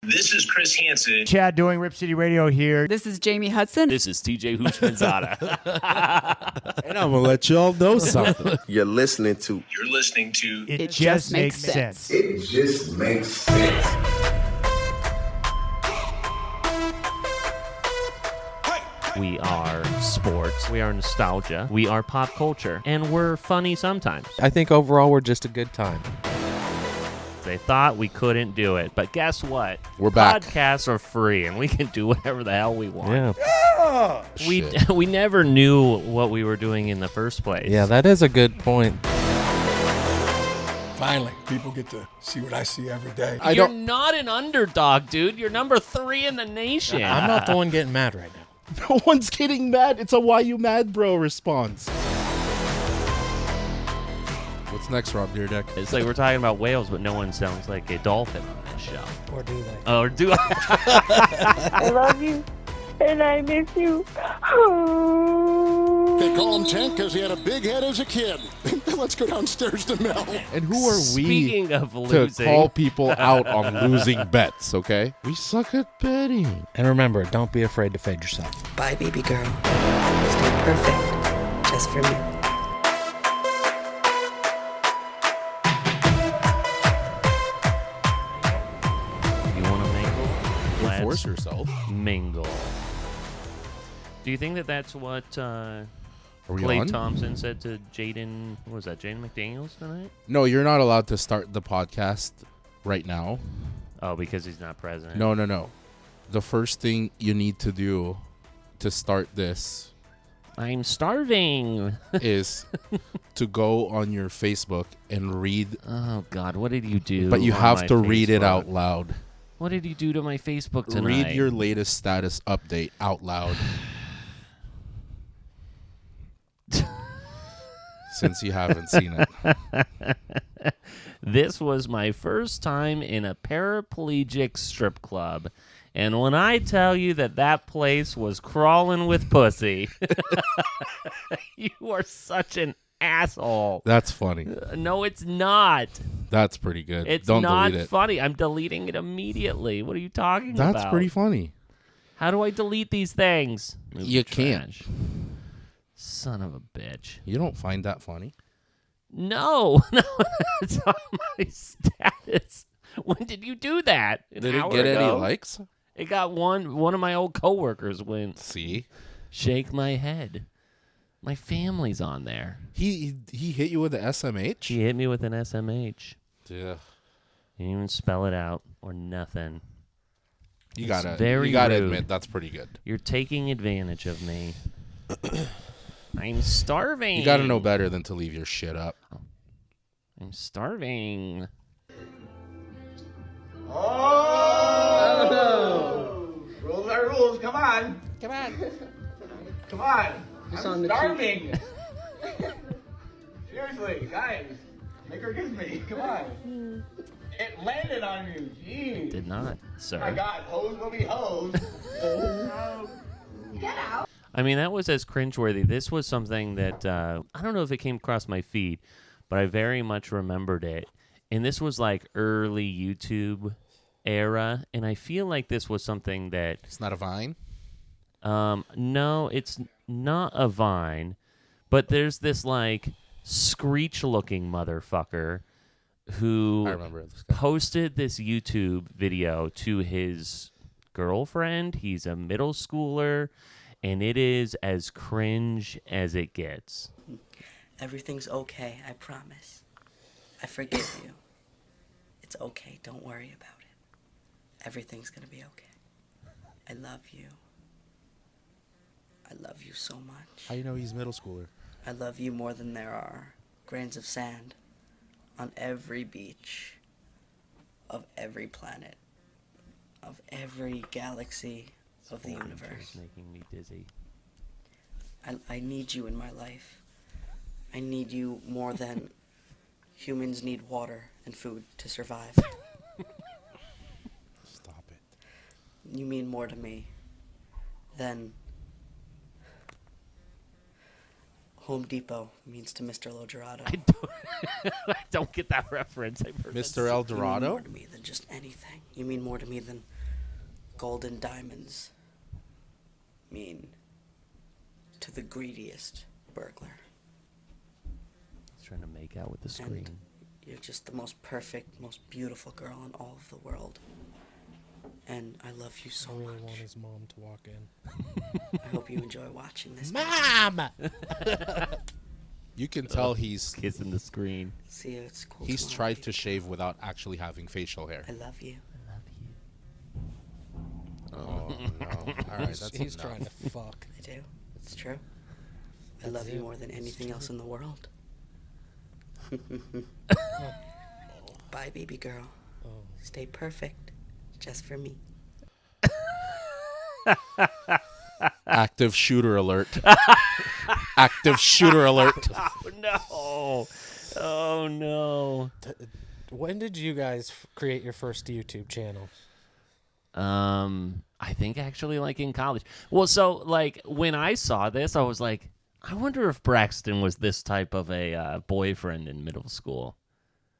This is Chris Hansen. Chad doing Rip City Radio here. This is Jamie Hudson. This is TJ Houshmandzadeh. And I'm going to let y'all know something. You're listening to It Just Makes Sense. It Just Makes Sense. We are sports. We are nostalgia. We are pop culture. And we're funny sometimes. I think overall we're just a good time. They thought we couldn't do it. But guess what? We're back. Podcasts are free, and we can do whatever the hell we want. Yeah. We never knew what we were doing in the first place. Yeah, that is a good point. Finally, people get to see what I see every day. You're not an underdog, dude. You're number 3 in the nation. I'm not the one getting mad right now. No one's getting mad. It's a "Why you mad, bro?" response. What's next, Rob Deerdeck? It's like we're talking about whales, but no one sounds like a dolphin on this show. Or do they? Or do I? I love you, and I miss you. They call him Tank because he had a big head as a kid. Let's go downstairs to Mel. And who are Speaking of we losing, to call people out on losing bets, okay? We suck at betting. And remember, don't be afraid to fade yourself. Bye, baby girl. Stay perfect, just for me. You want to mingle? Let's Force yourself. mingle. Do you think that that's what Are we Clay on? Thompson said to Jaden? What was that? Jaden McDaniels tonight? No, you're not allowed to start the podcast right now. Oh, because he's not president. No. The first thing you need to do to start this I'm starving. is to go on your Facebook and read, Oh God, what did you do? but you on have my to read it Facebook? out loud. What did you do to my Facebook tonight? Read your latest status update out loud. Since you haven't seen it. This was my first time in a paraplegic strip club. And when I tell you that place was crawling with pussy, you are such an asshole. That's funny. No, it's not. That's pretty good. It's Don't not delete it. funny. I'm deleting it immediately. What are you talking about? That's pretty funny. How do I delete these things? Move You the can't. trash. Son of a bitch. You don't find that funny? No, it's on my status. When did you do that? An Did it hour get any ago? likes? It got one of my old coworkers went. See? Shake my head. My family's on there. He hit you with the SMH? He hit me with an SMH. Yeah. He didn't even spell it out or nothing. You It's gotta very rude. admit that's pretty good. You're taking advantage of me. I'm starving. You gotta know better than to leave your shit up. I'm starving. Oh! Rules are rules. Come on. Come on. Come on. I'm starving. Seriously, guys. Make her kiss me. Come on. It landed on you. Jeez. Did not, sir. My God, hoes will be hoes. Get out. I mean, that was as cringeworthy. This was something that, I don't know if it came across my feed, but I very much remembered it. And this was like early YouTube era. And I feel like this was something that... It's not a Vine? No, it's not a Vine. But there's this like Screech-looking motherfucker who I remember this guy. posted this YouTube video to his girlfriend. He's a middle schooler. And it is as cringe as it gets. Everything's okay, I promise. I forgive you. It's okay, don't worry about it. Everything's gonna be okay. I love you. I love you so much. How you know he's middle schooler? I love you more than there are grains of sand on every beach of every planet, of every galaxy of the universe. Making me dizzy. I need you in my life. I need you more than humans need water and food to survive. Stop it. You mean more to me than Home Depot means to Mr. Lodgerado. I don't get that reference. Mr. El You mean Dorado? more to me than just anything. You mean more to me than golden diamonds mean to the greediest burglar. He's trying to make out with the screen. And you're just the most perfect, most beautiful girl in all of the world. And I love you so much. I really want his mom to walk in. I hope you enjoy watching this. Mom! You can tell he's kissing the screen. See, it's cool. He's tried to shave without actually having facial hair. I love you. Oh no! All right, that's He's enough. trying to fuck. I do. It's true. I love you more than anything else in the world. Bye, baby girl. Stay perfect. Just for me. Active shooter alert. Active shooter alert. Oh no! Oh no! When did you guys create your first YouTube channel? I think actually like in college. Well, so like when I saw this, I was like, I wonder if Braxton was this type of a boyfriend in middle school.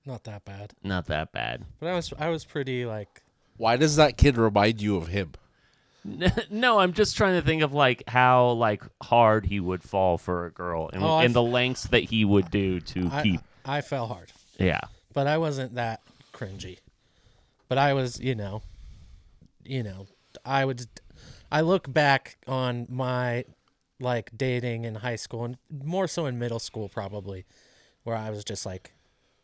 Not that bad. Not that bad. But I was pretty like. Why does that kid remind you of him? No, I'm just trying to think of like how like hard he would fall for a girl and the lengths that he would do to keep. I fell hard. Yeah. But I wasn't that cringy. But I was, I look back on my like dating in high school and more so in middle school probably, where I was just like,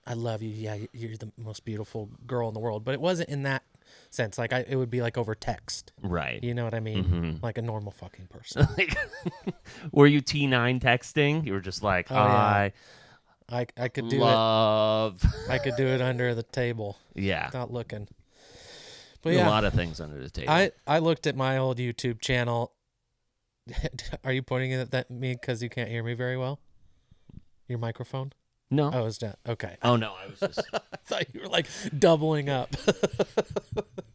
I love you. Yeah, you're the most beautiful girl in the world. But it wasn't in that sense. Like it would be like over text. Right. You know what I mean? Mm-hmm. Like a normal fucking person. Were you T9 texting? You were just like, I could do love. I could do it under the table. Yeah. Without looking. But a yeah, lot of things under the table. I looked at my old YouTube channel. Are you pointing it at me because you can't hear me very well? Your microphone? No. Oh, it's not. Okay. Oh, no. I was just. I thought you were like doubling up.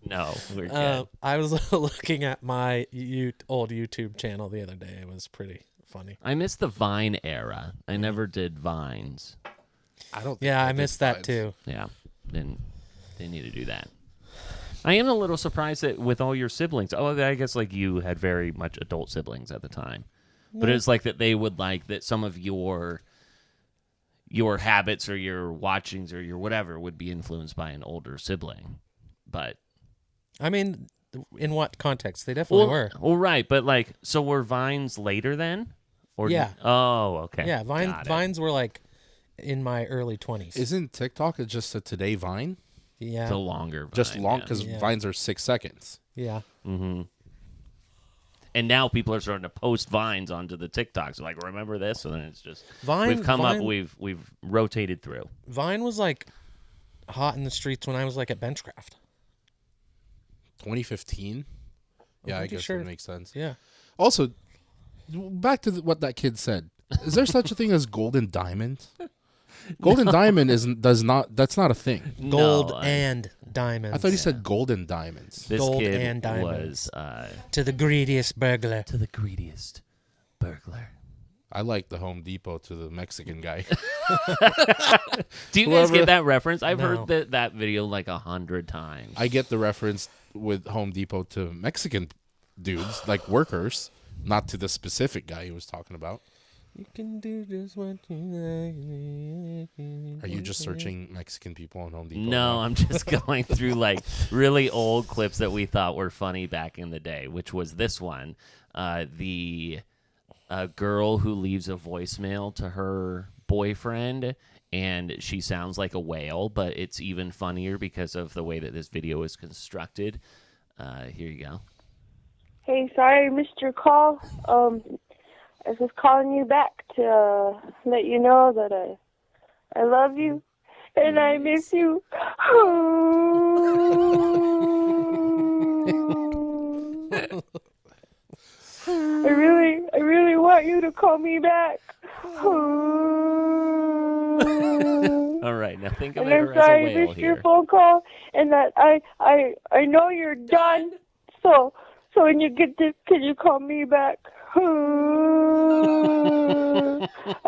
No, we're good. I was looking at my old YouTube channel the other day. It was pretty funny. I missed the Vine era. I never did Vines. I don't. Yeah, I missed that too. Yeah. Didn't need to do that. I am a little surprised that with all your siblings, I guess like you had very much adult siblings at the time, but it's like that they would like that some of your habits or your watchings or your whatever would be influenced by an older sibling. But I mean, in what context? They definitely were. Well, right, but like, so were Vines later then? Or yeah. Oh, okay. Yeah, Vines were like in my early 20s. Isn't TikTok just a today Vine? Yeah. The longer Vine. Just long because Vines are 6 seconds. Yeah. Mm-hmm. And now people are starting to post Vines onto the TikToks. So like, remember this? And then it's just we've rotated through. Vine was like hot in the streets when I was like at Benchcraft. 2015. Yeah, I guess that makes sense. Yeah. Also, back to what that kid said. Is there such a thing as golden diamond? Golden diamond that's not a thing. Gold and diamonds. I thought he said golden diamonds. This Gold kid and diamonds. was to the greediest burglar. To the greediest burglar. I like the Home Depot to the Mexican guy. Do you guys get that reference? I've heard that video like 100 times. I get the reference with Home Depot to Mexican dudes, like workers, not to the specific guy he was talking about. You can do just what you like. Are you just searching Mexican people on Home Depot? No, I'm just going through like really old clips that we thought were funny back in the day, which was this one. The girl who leaves a voicemail to her boyfriend, and she sounds like a whale, but it's even funnier because of the way that this video is constructed. Here you go. Hey, sorry I missed your call. I was just calling you back to let you know that I love you and I miss you. I really want you to call me back. All right, now think of And her I'm sorry as a I whale missed here. your phone call and that I know you're done. So when you get this, can you call me back? I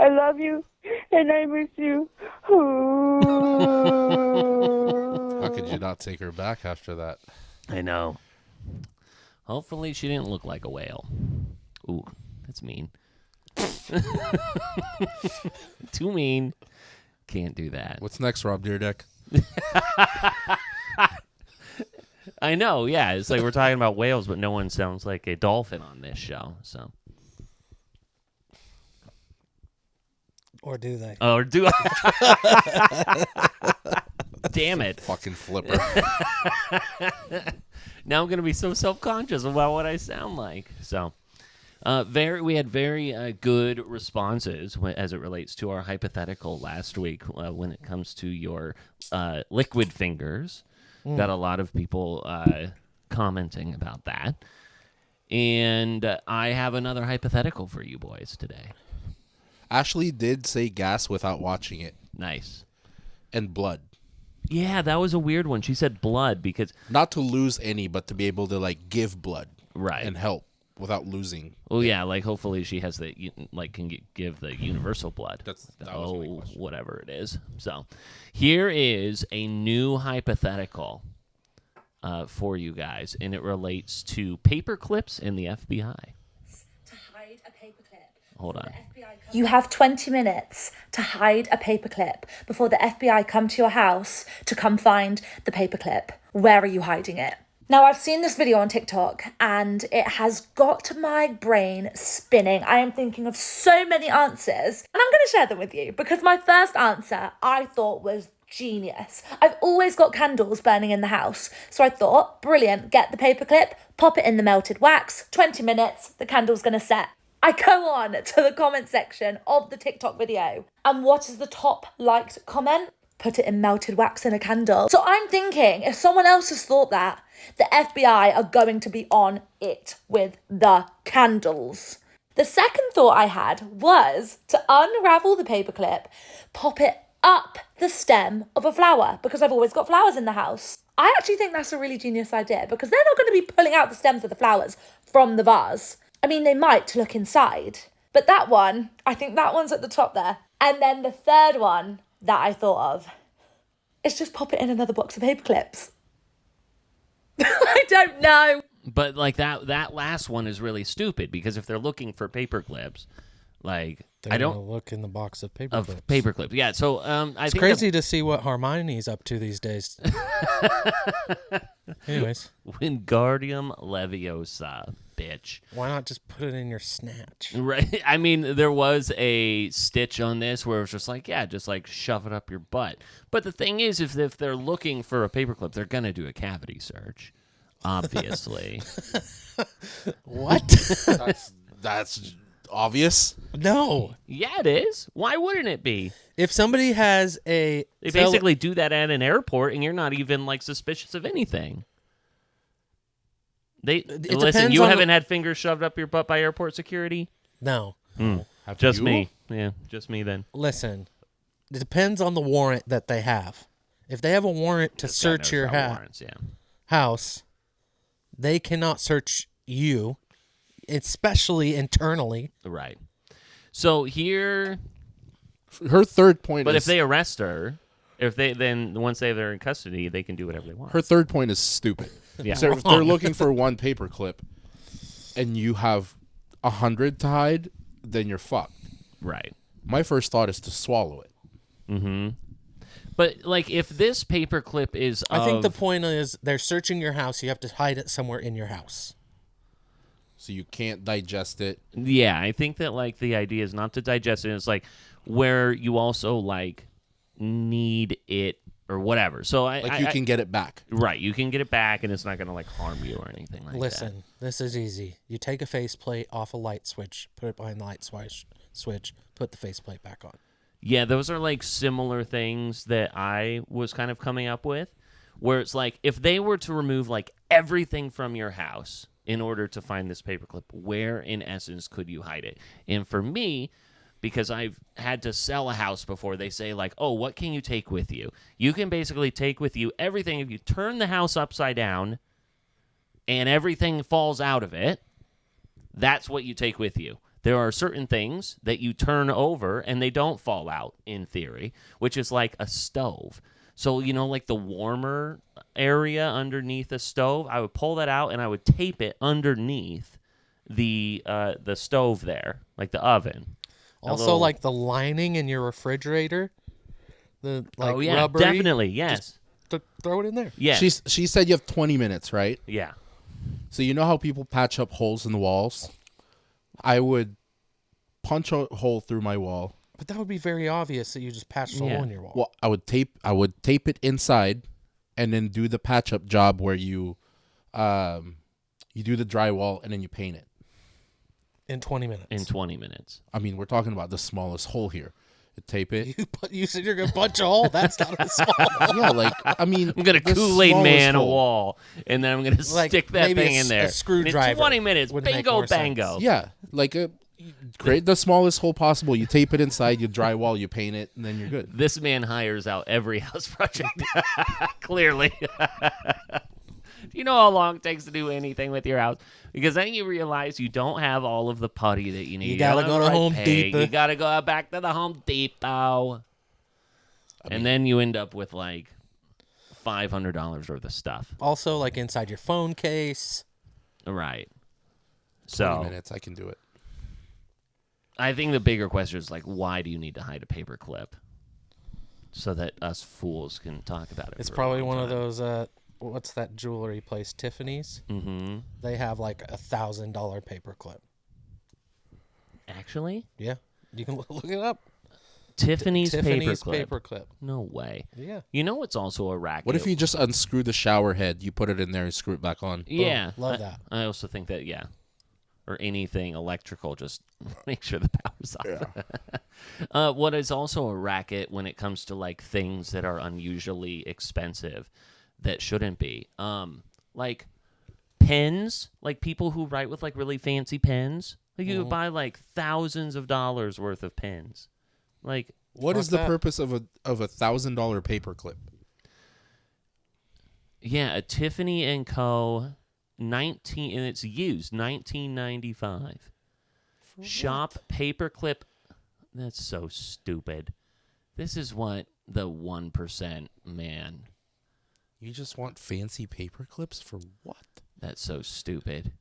love you and I miss you. How could you not take her back after that? I know. Hopefully she didn't look like a whale. Ooh, that's mean. Too mean. Can't do that. What's next, Rob Deerdeck? I know, yeah. It's like we're talking about whales, but no one sounds like a dolphin on this show. So, Or do they? or do I? Damn it! Fucking flipper. Now I'm gonna be so self-conscious about what I sound like. So, we had very good responses as it relates to our hypothetical last week when it comes to your liquid fingers. Got a lot of people commenting about that. And I have another hypothetical for you boys today. Ashley did say gas without watching it. Nice. And blood. Yeah, that was a weird one. She said blood because... Not to lose any, but to be able to, like, give blood. Right. And help without losing. Well, yeah, like, hopefully she has can give the universal blood. That was my question. Whatever it is. So, here is a new hypothetical for you guys, and it relates to paper clips in the FBI. To hide a paperclip. Hold on. You have 20 minutes to hide a paperclip before the FBI come to your house to come find the paperclip. Where are you hiding it? Now, I've seen this video on TikTok and it has got my brain spinning. I am thinking of so many answers and I'm going to share them with you because my first answer I thought was genius. I've always got candles burning in the house. So I thought, brilliant, get the paperclip, pop it in the melted wax, 20 minutes, the candle's going to set. I go on to the comment section of the TikTok video. And what is the top liked comment? Put it in melted wax in a candle. So I'm thinking, if someone else has thought that, the FBI are going to be on it with the candles. The second thought I had was to unravel the paperclip, pop it up the stem of a flower, because I've always got flowers in the house. I actually think that's a really genius idea, because they're not going to be pulling out the stems of the flowers from the vase. I mean, they might to look inside. But that one, I think that one's at the top there. And then the third one that I thought of is just pop it in another box of paper clips. I don't know. But like that last one is really stupid because if they're looking for paper clips, like They're gonna look in the box of paper clips. Paper clips. Yeah, so it's crazy to see what Hermione's up to these days. Anyways, Wingardium Leviosa, bitch. Why not just put it in your snatch? Right. I mean, there was a stitch on this where it was just like, yeah, just like shove it up your butt. But the thing is, if they're looking for a paperclip, they're gonna do a cavity search, obviously. What? That's obvious. No. Yeah, it is. Why wouldn't it be? If somebody has They basically do that at an airport, and you're not even like suspicious of anything. Listen, you haven't had fingers shoved up your butt by airport security? No. Just me. Yeah, just me then. Listen, it depends on the warrant that they have. If they have a warrant to search your house, they cannot search you, especially internally. Right. So here, her third point but is... if they arrest her, once they're in custody, they can do whatever they want. Her third point is stupid. Yeah. So if they're looking for one paper clip and you have 100 to hide, then you're fucked. Right. My first thought is to swallow it. Mm-hmm. But, like, if this paper clip is I think the point is they're searching your house. You have to hide it somewhere in your house. So you can't digest it. Yeah, I think that, like, the idea is not to digest it. It's, like, where you also, like, need it or whatever. So you can get it back. Right, you can get it back, and it's not going to, like, harm you or anything like that. Listen, this is easy. You take a faceplate off a light switch, put it behind the light switch, put the faceplate back on. Yeah, those are like similar things that I was kind of coming up with, where it's like if they were to remove like everything from your house in order to find this paperclip, where in essence could you hide it? And for me, because I've had to sell a house before, they say like, oh, what can you take with you? You can basically take with you everything. If you turn the house upside down and everything falls out of it, that's what you take with you. There are certain things that you turn over and they don't fall out in theory, which is like a stove. So, like the warmer area underneath the stove, I would pull that out and I would tape it underneath the stove there, like the oven. Also, like the lining in your refrigerator, the rubbery. Definitely, yes. Just throw it in there. Yeah. She said you have 20 minutes, right? Yeah. So you know how people patch up holes in the walls? I would punch a hole through my wall. But that would be very obvious that you just patched a hole in your wall. Well, I would tape it inside, and then do the patch up job where you do the drywall and then you paint it in 20 minutes. I mean, we're talking about the smallest hole here. You tape it. You said you're gonna punch a hole. That's not a small. Yeah, like I mean, I'm gonna Kool-Aid Man a wall, and then I'm gonna stick that thing in there. A screwdriver. In 20 minutes, bingo, bango. Yeah, like create the smallest hole possible. You tape it inside, you drywall, you paint it, and then you're good. This man hires out every house project. Clearly. Do you know how long it takes to do anything with your house? Because then you realize you don't have all of the putty that you need. You gotta go to Home Depot. You gotta go back to the Home Depot. And then you end up with like $500 worth of stuff. Also, like inside your phone case. Right. 20 minutes, I can do it. I think the bigger question is like, why do you need to hide a paper clip? So that us fools can talk about it. It's probably one of those. What's that jewelry place? Tiffany's. Mm-hmm. They have like $1,000 paper clip. Actually? Yeah, you can look it up. Tiffany's paper clip. No way. Yeah. You know what's also a racket? What if you just unscrew the shower head, you put it in there and screw it back on? Yeah. Boom. Love that. I also think that, yeah. Or anything electrical, just make sure the power's off. Yeah. What is also a racket when it comes to like things that are unusually expensive that shouldn't be. Like pens, like people who write with like really fancy pens. Like you could buy like thousands of dollars worth of pens. Like what is the purpose of a $1,000 paper clip? Yeah, a Tiffany and Co. 19 and it's used 1995. Shop paperclip. That's so stupid. This is what the 1% man. You just want fancy paper clips for what? That's so stupid.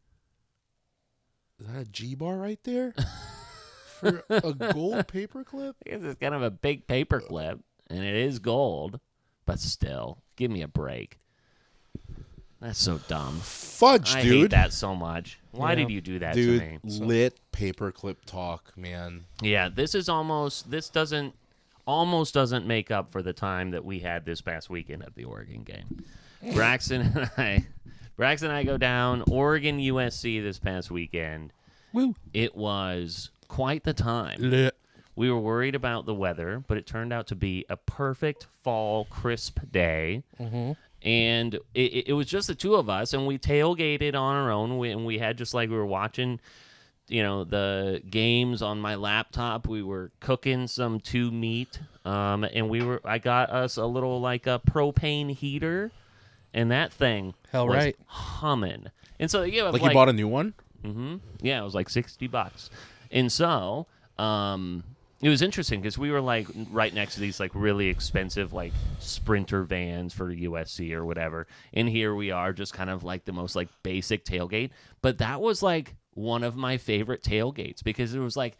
Is that a G-bar right there? For a gold paper clip? I guess it's kind of a big paper clip, and it is gold, but still, give me a break. That's so dumb. Fudge, I dude. hate that so much. Why did you do that to me? Dude, lit paperclip talk, man. Yeah, this doesn't make up for the time that we had this past weekend at the Oregon game. Braxton and I go down Oregon USC this past weekend. Woo. It was quite the time. Lit. We were worried about the weather, but it turned out to be a perfect fall crisp day. Mm-hmm. And it was just the two of us, and we tailgated on our own. We had just like we were watching, the games on my laptop. We were cooking some meat, and I got us a little like a propane heater, and that thing was humming. And so you bought a new one? Mm-hmm. Yeah, it was like $60, and so it was interesting because we were like right next to these like really expensive like Sprinter vans for USC or whatever, and here we are just kind of like the most like basic tailgate. But that was like one of my favorite tailgates because it was like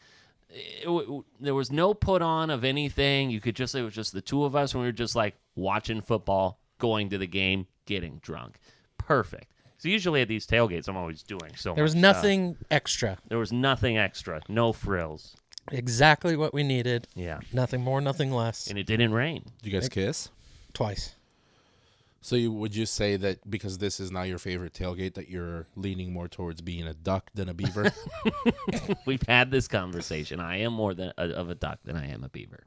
there was no put on of anything. It was just the two of us, and we were just like watching football, going to the game, getting drunk. Perfect. So usually at these tailgates, I'm always doing so. There was nothing extra. There was nothing extra. No frills. Exactly what we needed. Yeah. Nothing more, nothing less. And it didn't rain. Did you guys kiss? Twice. So would you say that because this is now your favorite tailgate that you're leaning more towards being a duck than a beaver? We've had this conversation. I am more of a duck than I am a beaver.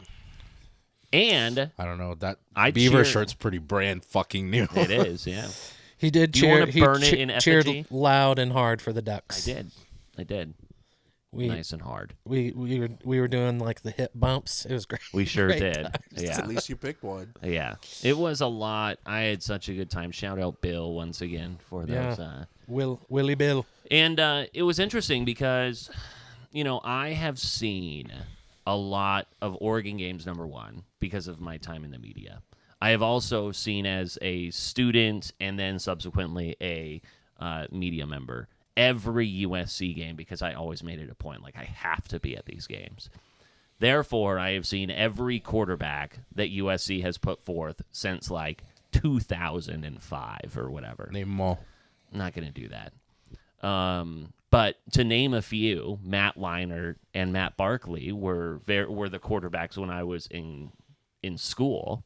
And I don't know, that beaver shirt's pretty brand fucking new. It is, yeah. He did Do you cheer. want to burn it in effigy? Cheered loud and hard for the Ducks. I did. Nice and hard. We were doing like the hip bumps. It was great. We sure did. Times. Yeah. At least you picked one. Yeah. It was a lot. I had such a good time. Shout out Bill once again for those. Willie Bill. And it was interesting because, I have seen a lot of Oregon games, number one, because of my time in the media. I have also seen as a student and then subsequently a media member every USC game because I always made it a point. Like, I have to be at these games. Therefore, I have seen every quarterback that USC has put forth since, like, 2005 or whatever. Name them all. I'm not going to do that. But to name a few, Matt Leinart and Matt Barkley were the quarterbacks when I was in school.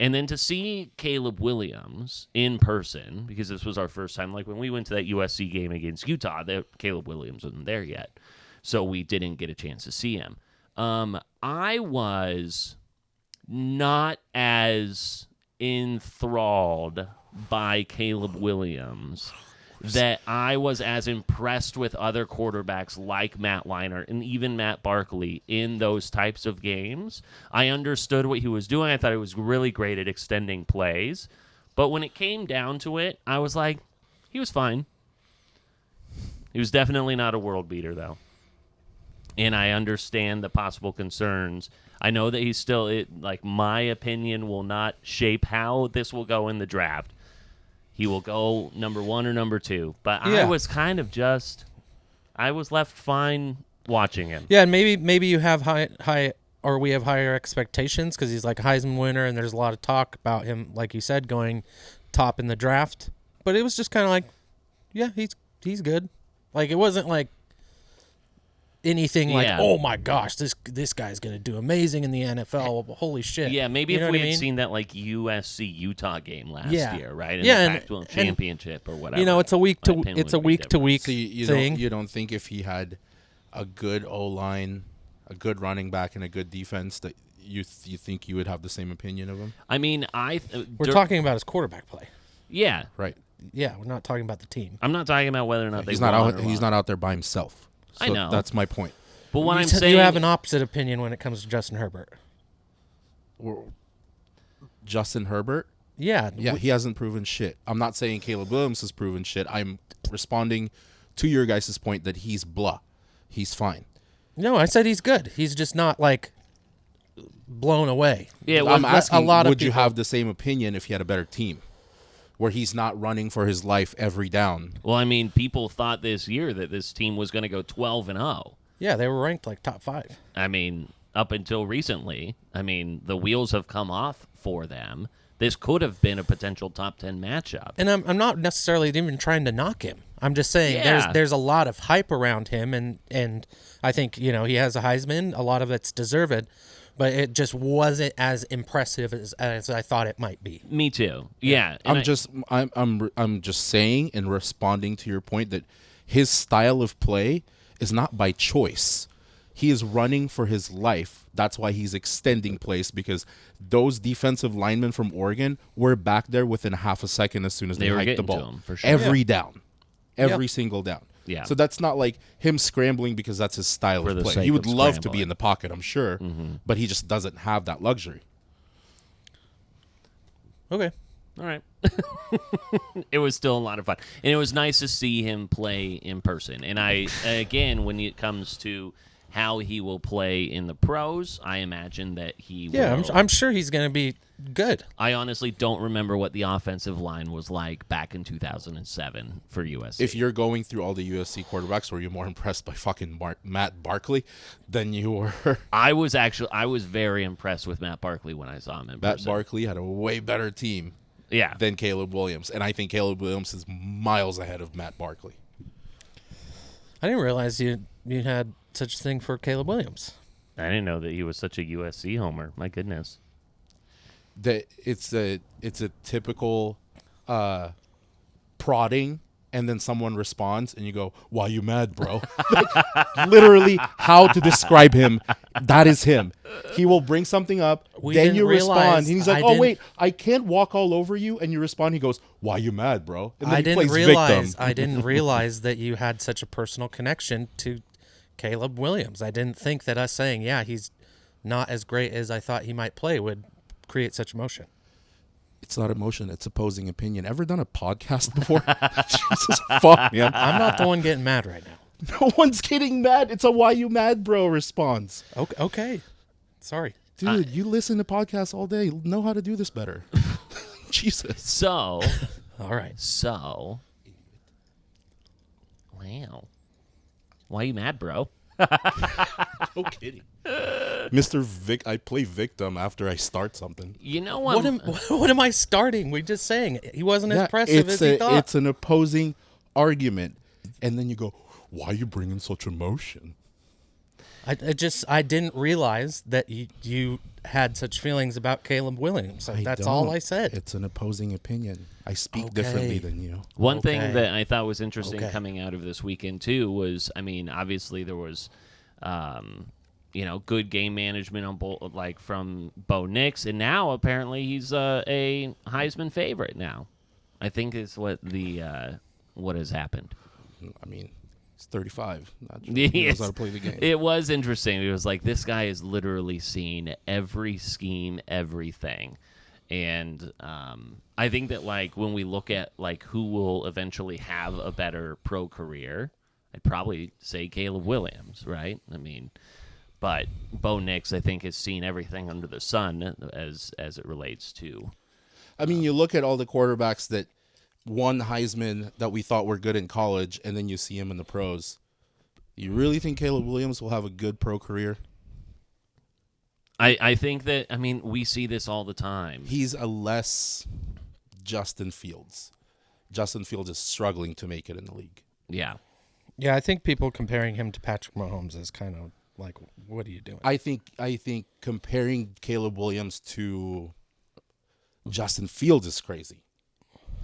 And then to see Caleb Williams in person, because this was our first time, like when we went to that USC game against Utah, Caleb Williams wasn't there yet. So we didn't get a chance to see him. I was not as enthralled by Caleb Williams that I was as impressed with other quarterbacks like Matt Leinart and even Matt Barkley in those types of games. I understood what he was doing. I thought he was really great at extending plays. But when it came down to it, I was like, he was fine. He was definitely not a world beater, though. And I understand the possible concerns. I know that he's still, my opinion will not shape how this will go in the draft. He will go number 1 or number 2. But I was kind of I was left fine watching him. Yeah, and maybe you have high, or we have higher expectations because he's like a Heisman winner, and there's a lot of talk about him, like you said, going top in the draft. But it was just kind of like, yeah, he's good. Like, it wasn't like anything like, oh my gosh, this guy's gonna do amazing in the NFL. Holy shit! Yeah, maybe if we had seen that like USC Utah game last year, right? In the Pac-12 championship or whatever. You know, it's a week to week So thing. You don't think if he had a good O-line, a good running back, and a good defense that you think you would have the same opinion of him? I mean, we're talking about his quarterback play. Yeah, right. Yeah, we're not talking about the team. I'm not talking about whether or not he's not out there by himself. So I know. That's my point. But what I'm saying, you have an opposite opinion when it comes to Justin Herbert. Justin Herbert? Yeah. Yeah, he hasn't proven shit. I'm not saying Caleb Williams has proven shit. I'm responding to your guys' point that he's blah. He's fine. No, I said he's good. He's just not, like, blown away. Yeah, I'm asking, would you have the same opinion if he had a better team? Where he's not running for his life every down. Well, I mean, people thought this year that this team was going to go 12-0. Yeah, they were ranked like top 5. I mean, up until recently, the wheels have come off for them. This could have been a potential top 10 matchup. And I'm not necessarily even trying to knock him. I'm just saying there's a lot of hype around him, and I think, he has a Heisman. A lot of it's deserved. But it just wasn't as impressive as I thought it might be. Me too. Yeah. I'm just saying and responding to your point that his style of play is not by choice. He is running for his life. That's why he's extending plays, because those defensive linemen from Oregon were back there within half a second as soon as they hiked the ball. To him, for sure. Every down. Every single down. Yeah. So that's not like him scrambling because that's his style of play. He would love to be in the pocket, I'm sure, but he just doesn't have that luxury. Okay. All right. It was still a lot of fun. And it was nice to see him play in person. And again, when it comes to how he will play in the pros, I imagine that he will. Yeah, I'm sure he's going to be good. I honestly don't remember what the offensive line was like back in 2007 for USC. If you're going through all the USC quarterbacks, were you more impressed by fucking Matt Barkley than you were? I was very impressed with Matt Barkley when I saw him in person. Matt Barkley had a way better team than Caleb Williams, and I think Caleb Williams is miles ahead of Matt Barkley. I didn't realize you had such a thing for Caleb Williams. I didn't know that he was such a USC homer. My goodness. It's a typical prodding, and then someone responds, and you go, "Why you mad, bro?" Literally, how to describe him? That is him. He will bring something up, then you respond, and he's like, "Oh wait, I can't walk all over you," and you respond. He goes, "Why you mad, bro?" And then I victim. didn't realize that you had such a personal connection to Caleb Williams. I didn't think that us saying, "Yeah, he's not as great as I thought he might play," would create such emotion. It's not emotion, it's opposing opinion. Ever done a podcast before? Jesus fuck, man. I'm not the one getting mad right now. No one's getting mad. It's a "why you mad, bro" response. Okay. Sorry. Dude, you listen to podcasts all day. Know how to do this better. Jesus. So, all right. So, wow. Why are you mad, bro? No kidding. Mr. Vic, I play victim after I start something. You know what? What am I starting? We just saying he wasn't as impressive as he thought. It's an opposing argument. And then you go, why are you bringing such emotion? I didn't realize that you had such feelings about Caleb Williams. That's all I said. It's an opposing opinion. I speak differently than you. One thing that I thought was interesting coming out of this weekend too was, I mean, obviously there was, good game management on both, like from Bo Nix, and now apparently he's a Heisman favorite now. I think is what has happened. I mean, he's 35. Not sure he knows how to play the game. It was interesting. It was like this guy has literally seen every scheme, everything. And I think that, like, when we look at, like, who will eventually have a better pro career, I'd probably say Caleb Williams, right? I mean, but Bo Nix, I think, has seen everything under the sun as it relates to. I mean, you look at all the quarterbacks that won Heisman that we thought were good in college, and then you see him in the pros. You really think Caleb Williams will have a good pro career? I think that, I mean, we see this all the time. He's a less Justin Fields. Justin Fields is struggling to make it in the league. Yeah. Yeah, I think people comparing him to Patrick Mahomes is kind of like, what are you doing? I think comparing Caleb Williams to Justin Fields is crazy.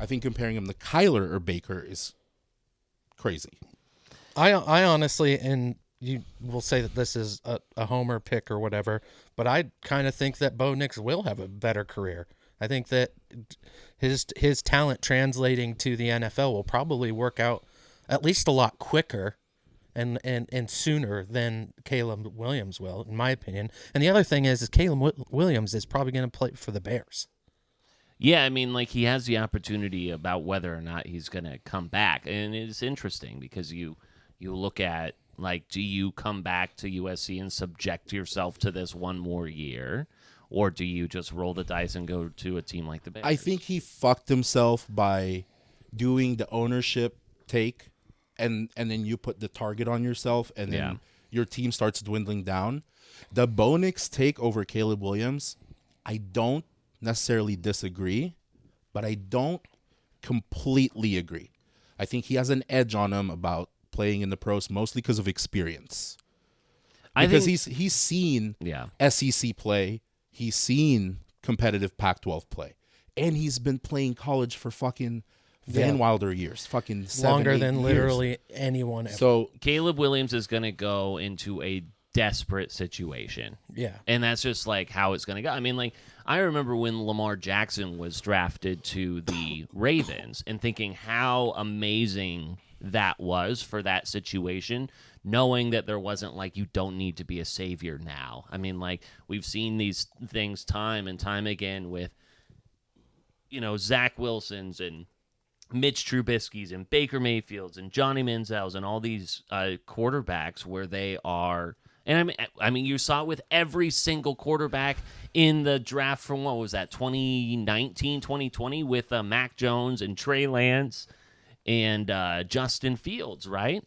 I think comparing him to Kyler or Baker is crazy. I honestly, and you will say that this is a homer pick or whatever, but I kind of think that Bo Nix will have a better career. I think that his talent translating to the NFL will probably work out at least a lot quicker and sooner than Caleb Williams will, in my opinion. And the other thing is Caleb Williams is probably going to play for the Bears. Yeah, I mean, like, he has the opportunity about whether or not he's going to come back. And it's interesting because you look at, like, do you come back to USC and subject yourself to this one more year? Or do you just roll the dice and go to a team like the Bears? I think he fucked himself by doing the ownership take, and then you put the target on yourself, and then your team starts dwindling down. The Bo Nix take over Caleb Williams, I don't necessarily disagree, but I don't completely agree. I think he has an edge on him about playing in the pros, mostly because of experience. Because he's seen SEC play, he's seen competitive Pac-12 play, and he's been playing college for fucking Van Wilder years, fucking 7, longer than years. Literally anyone ever. So Caleb Williams is going to go into a desperate situation. Yeah. And that's just like how it's going to go. I mean, like, I remember when Lamar Jackson was drafted to the Ravens and thinking how amazing that was for that situation, knowing that there wasn't like, you don't need to be a savior now. I mean, like, we've seen these things time and time again with, Zach Wilson's and Mitch Trubisky's and Baker Mayfield's and Johnny Manziel's and all these quarterbacks where they are. And I mean, you saw it with every single quarterback in the draft from, what was that, 2019, 2020 with Mac Jones and Trey Lance and Justin Fields, right?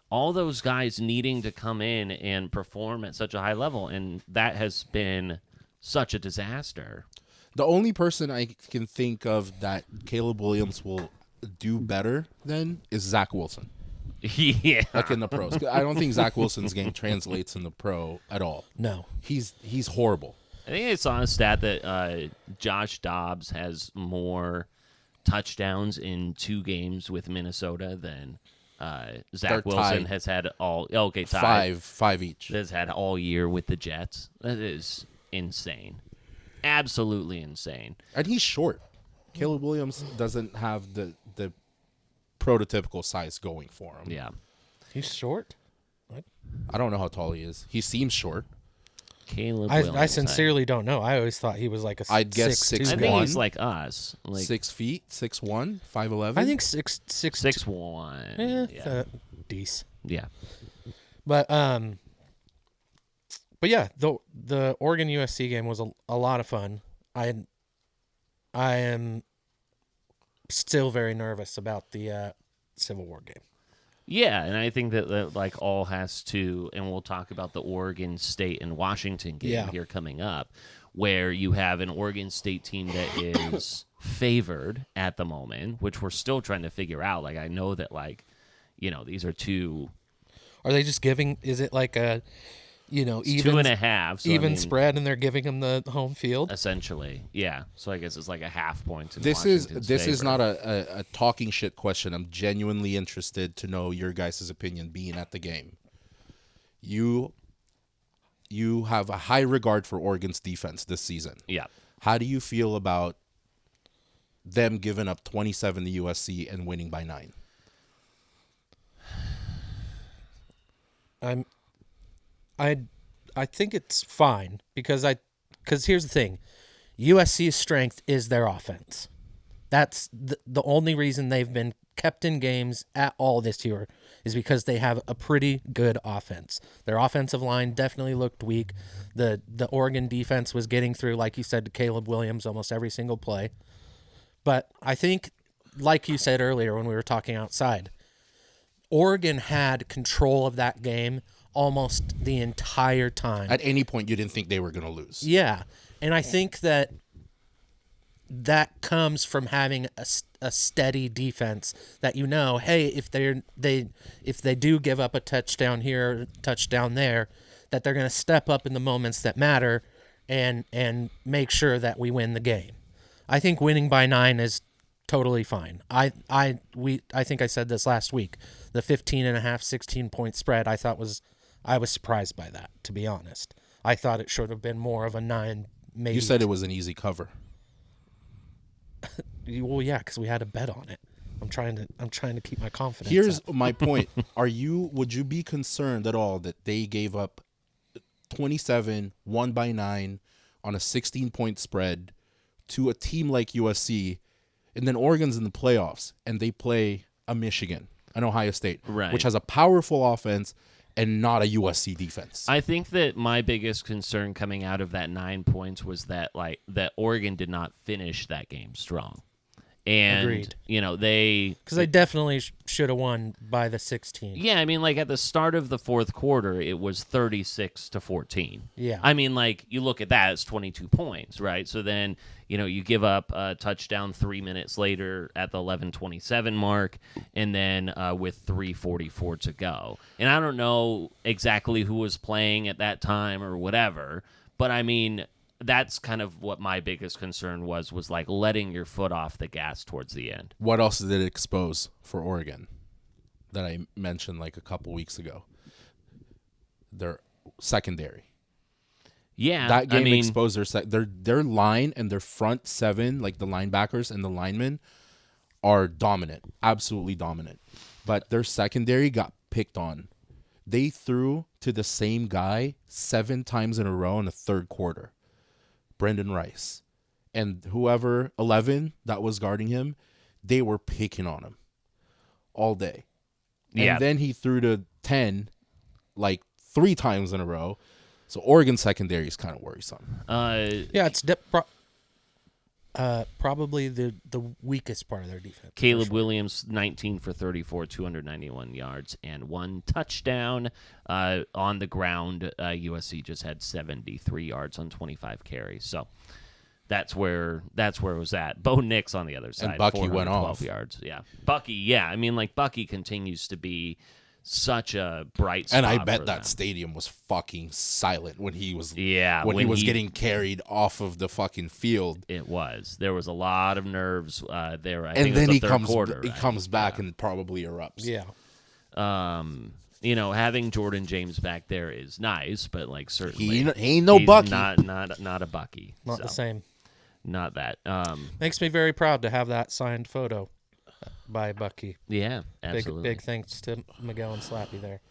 All those guys needing to come in and perform at such a high level, and that has been such a disaster. The only person I can think of that Caleb Williams will do better than is Zach Wilson. Yeah. Like in the pros. I don't think Zach Wilson's game translates in the pro at all. No. He's horrible. I think I saw a stat that Josh Dobbs has more touchdowns in 2 games with Minnesota than Zach Wilson has had all. Okay, tied. Five each. Has had all year with the Jets. That is insane. Absolutely insane. And he's short. Caleb Williams doesn't have the prototypical size going for him. Yeah. He's short? What? I don't know how tall he is. He seems short. Caleb Williams. I sincerely don't know. I always thought he was like I'd guess 6'1". I think he's like us. Like 6 feet, 6'1", 5'11". I think 6'1". Yeah. Decent. Yeah. But But yeah, the Oregon USC game was a lot of fun. I am still very nervous about the Civil War game. Yeah, and I think that like all has to, and we'll talk about the Oregon State and Washington game here coming up, where you have an Oregon State team that is favored at the moment, which we're still trying to figure out. Like, I know that, like, you know, these are two. Are they just giving? Is it like a, you know, even 2.5 so even spread, and they're giving them the home field? Essentially, yeah. So I guess it's like a half point. In This Washington's is favor. not a talking shit question. I'm genuinely interested to know your guys' opinion being at the game. You have a high regard for Oregon's defense this season. Yeah. How do you feel about them giving up 27 to USC and winning by 9? I think it's fine because here's the thing. USC's strength is their offense. That's the only reason they've been kept in games at all this year is because they have a pretty good offense. Their offensive line definitely looked weak. The Oregon defense was getting through, like you said, to Caleb Williams almost every single play. But I think, like you said earlier when we were talking outside, Oregon had control of that game almost the entire time. At any point, you didn't think they were going to lose. Yeah, and I think that comes from having a steady defense that, you know, hey, if they do give up a touchdown here, touchdown there, that they're going to step up in the moments that matter and make sure that we win the game. I think winning by 9 is totally fine. I think I said this last week. The 15.5, 16-point spread, I was surprised by that, to be honest. I thought it should have been more of a 9, maybe. You said it was an easy cover. Well, yeah, because we had a bet on it. I'm trying to keep my confidence. Here's up. my point. Would you be concerned at all that they gave up 27, 1 by 9 on a 16-point spread to a team like USC, and then Oregon's in the playoffs, and they play a Michigan, an Ohio State, Right. which has a powerful offense and not a USC defense? I think that my biggest concern coming out of that 9 points was that Oregon did not finish that game strong. And, Agreed. you know, because they definitely should have won by the 16. Yeah, I mean, like at the start of the fourth quarter, it was 36-14. Yeah. I mean, like, you look at that, it's 22 points, right? So then, you know, you give up a touchdown 3 minutes later at the 11:27 mark, and then with 3:44 to go. And I don't know exactly who was playing at that time or whatever, but I mean, that's kind of what my biggest concern was like letting your foot off the gas towards the end. What else did it expose for Oregon that I mentioned like a couple weeks ago? Their secondary. Yeah, that game exposed their line and their front seven, like the linebackers and the linemen, are dominant, absolutely dominant. But their secondary got picked on. They threw to the same guy 7 times in a row in the third quarter. Brendan Rice. And whoever, 11, that was guarding him, they were picking on him all day. And then he threw to 10 like 3 times in a row. So Oregon secondary is kind of worrisome. Yeah, it's probably the weakest part of their defense. Caleb Williams, 19 for 34, 291 yards, and 1 touchdown. On the ground, USC just had 73 yards on 25 carries. So that's where it was at. Bo Nix on the other side. And Bucky went off. 412 yards. Yeah. Bucky, yeah. I mean, like, Bucky continues to be such a bright spot. And I bet for that them. stadium was fucking silent when he was when he was getting carried off of the fucking field. It was. There was a lot of nerves there. I And think then it was he the third comes quarter, he right? comes back and probably erupts. Yeah. You know, having Jordan James back there is nice, but like certainly He ain't no Bucky. Not a Bucky. Not the same. Not that. Makes me very proud to have that signed photo by Bucky. Yeah, absolutely. Big thanks to Miguel and Slappy there.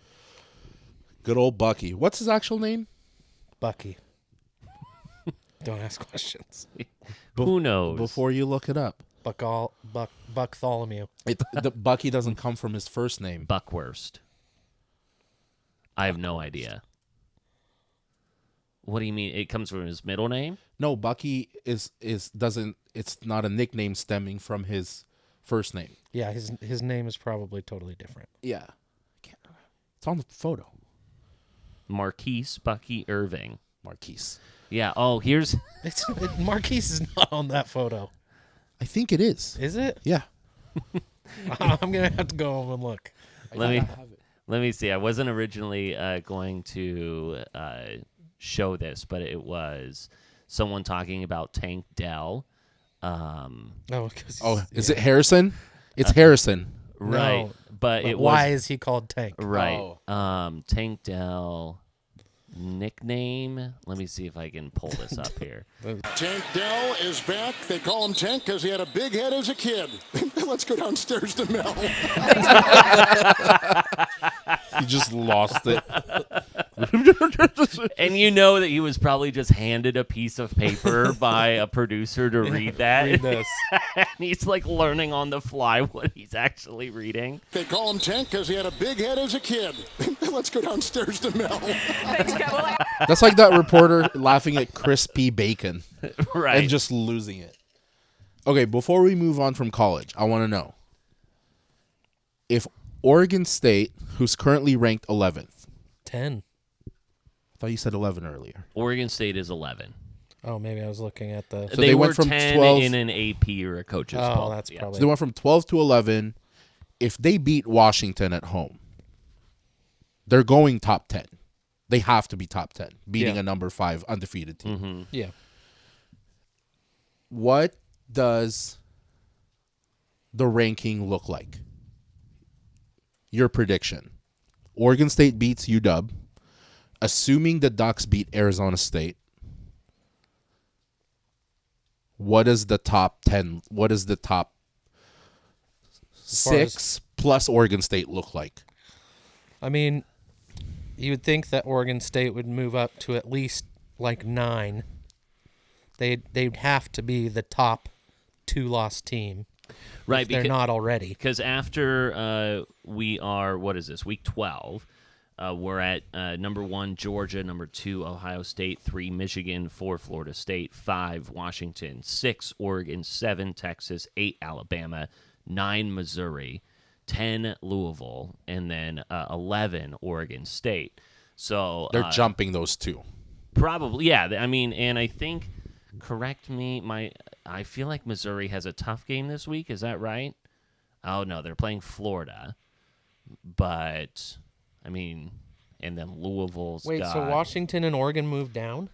Good old Bucky. What's his actual name? Bucky. Don't ask questions. Who knows? Before you look it up. Bucktholomew. The Bucky doesn't come from his first name. Buckwurst. I have no idea. What do you mean? It comes from his middle name? No, Bucky doesn't. It's not a nickname stemming from his first name. Yeah, his name is probably totally different. Yeah, it's on the photo. Marquise Bucky Irving. Marquise. Yeah. Oh, here's Marquise is not on that photo. I think it is. Is it? Yeah. I'm gonna have to go home and look. Let me see. I wasn't originally going to show this, but it was someone talking about Tank Dell. Is it Harrison? It's Harrison. Right. No, but why is he called Tank? Right. Tank Dell nickname. Let me see if I can pull this up here. Tank Dell is back. They call him Tank because he had a big head as a kid. Let's go downstairs to Mel. He just lost it. And you know that he was probably just handed a piece of paper by a producer to read that. Read this. And he's like learning on the fly what he's actually reading. They call him Tank because he had a big head as a kid. Let's go downstairs to Mel. That's like that reporter laughing at crispy bacon. Right. And just losing it. Okay, before we move on from college, I want to know if Oregon State, who's currently ranked 11th. 10. I thought you said 11 earlier. Oregon State is 11. Oh, maybe I was looking at the... So they were went from 10 12 in an AP or a coach's poll. That's probably... So they went from 12 to 11. If they beat Washington at home, they're going top 10. They have to be top 10, beating a number 5 undefeated team. Mm-hmm. Yeah. What does the ranking look like? Your prediction. Oregon State beats UW. Assuming the Ducks beat Arizona State. What is the top 10? What does the top 6 plus Oregon State look like? I mean, you would think that Oregon State would move up to at least like 9. They'd have to be the top 2-loss team. Right, if they're not already. Because after we are, what is this, week 12, we're at number 1, Georgia, number 2, Ohio State, 3, Michigan, 4, Florida State, 5, Washington, 6, Oregon, 7, Texas, 8, Alabama, 9, Missouri, 10, Louisville, and then 11, Oregon State. So they're jumping those 2. Probably, yeah. I mean, and I think, correct me, I feel like Missouri has a tough game this week. Is that right? Oh, no, they're playing Florida. But, I mean, and then Louisville's Wait, so Washington and Oregon moved down?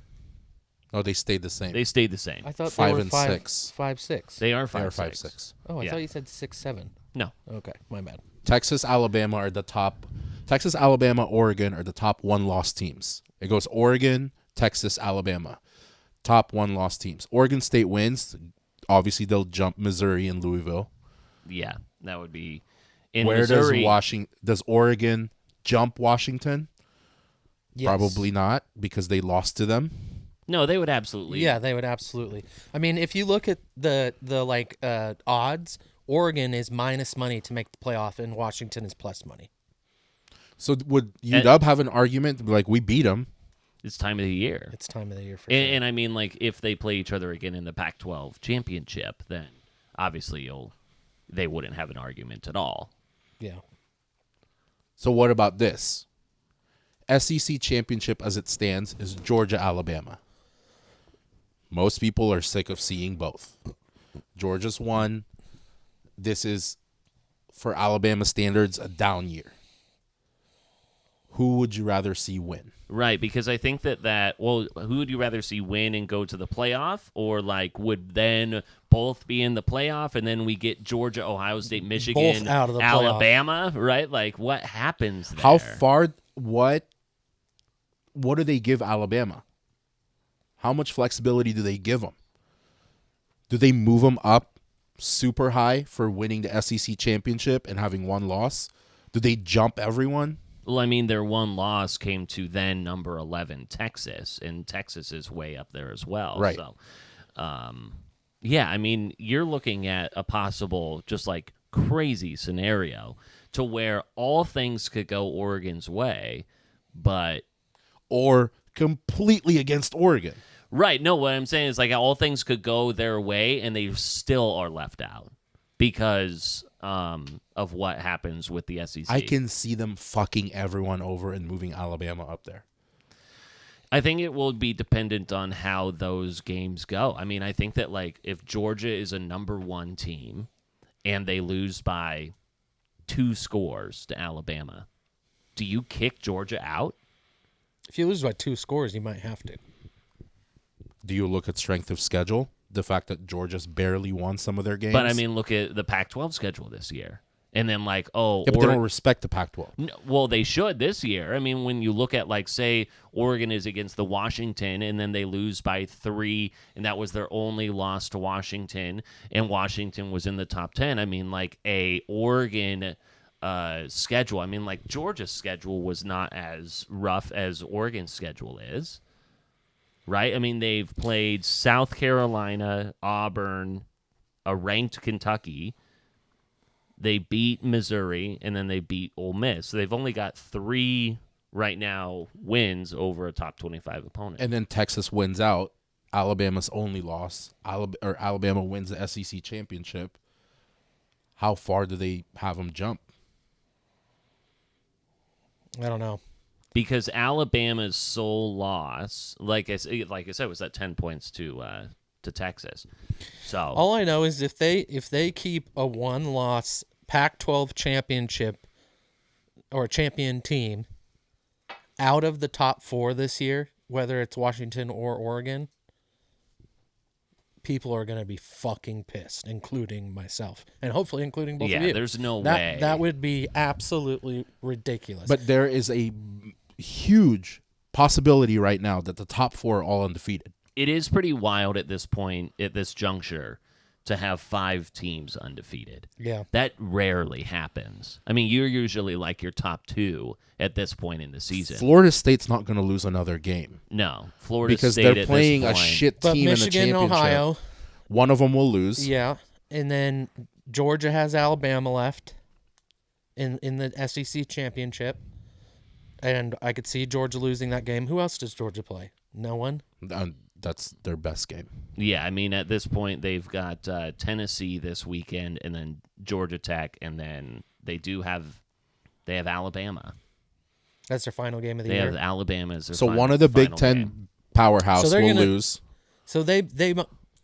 No, they stayed the same. They stayed the same. I thought 5 they were and 6. 5-6. They are 5-6. They are 5-6. Oh, I thought you said 6-7. No. Okay, my bad. Texas, Alabama are the top. Texas, Alabama, Oregon are the top 1-loss teams. It goes Oregon, Texas, Alabama. Top 1-loss teams. Oregon State wins. Obviously, they'll jump Missouri and Louisville. Yeah, that would be in Where Missouri. does Oregon jump Washington? Yes. Probably not, because they lost to them. No, they would absolutely. Yeah, they would absolutely. I mean, if you look at the odds, Oregon is minus money to make the playoff, and Washington is plus money. So would UW have an argument like we beat them? It's time of the year. It's time of the year for and, sure. and I mean, like, if they play each other again in the Pac-12 championship, then obviously they wouldn't have an argument at all. Yeah. So what about this? SEC championship as it stands is Georgia, Alabama. Most people are sick of seeing both. Georgia's won. This is, for Alabama standards, a down year. Who would you rather see win? Right, because I think who would you rather see win and go to the playoff? Or, like, would then both be in the playoff and then we get Georgia, Ohio State, Michigan, Both out of the Alabama, right? Like, what happens there? How far, what do they give Alabama? How much flexibility do they give them? Do they move them up super high for winning the SEC championship and having one loss? Do they jump everyone? Well, I mean, their one loss came to then number 11, Texas, and Texas is way up there as well. Right. So, yeah, I mean, you're looking at a possible just like crazy scenario to where all things could go Oregon's way, but or completely against Oregon. Right. No, what I'm saying is like all things could go their way and they still are left out because of what happens with the SEC. I can see them fucking everyone over and moving Alabama up there. I think it will be dependent on how those games go. I mean, I think that like if Georgia is a number 1 team and they lose by 2 scores to Alabama, do you kick Georgia out? If you lose by 2 scores, you might have to. Do you look at strength of schedule? The fact that Georgia's barely won some of their games? But I mean, look at the Pac-12 schedule this year. And then like, yeah, but they don't respect the Pac-12. No, well, they should this year. I mean, when you look at like, say, Oregon is against the Washington and then they lose by 3 and that was their only loss to Washington and Washington was in the top 10. I mean, like a Oregon schedule. I mean, like Georgia's schedule was not as rough as Oregon's schedule is. Right? I mean, they've played South Carolina, Auburn, a ranked Kentucky. They beat Missouri, and then they beat Ole Miss. So they've only got 3 right now wins over a top 25 opponent. And then Texas wins out. Alabama's only loss. Alabama wins the SEC championship. How far do they have them jump? I don't know. Because Alabama's sole loss, like I said, was that 10 points to Texas. So all I know is if they keep a 1-loss Pac-12 championship or champion team out of the top 4 this year, whether it's Washington or Oregon, people are going to be fucking pissed, including myself, and hopefully including both of you. Yeah, there's no way. That would be absolutely ridiculous. But there is a huge possibility right now that the top 4 are all undefeated. It is pretty wild at this point, at this juncture, to have 5 teams undefeated. Yeah. That rarely happens. I mean, you're usually like your top 2 at this point in the season. Florida State's not going to lose another game. No. Florida because State they're playing a shit but team Michigan, in the championship. Ohio. One of them will lose. Yeah. And then Georgia has Alabama left in the SEC championship. And I could see Georgia losing that game. Who else does Georgia play? No one? That's their best game. Yeah, I mean, at this point, they've got Tennessee this weekend, and then Georgia Tech, and then they have Alabama. That's their final game of the year. year. They have Alabama as their So final, one of the Big Ten game. powerhouse will lose. So they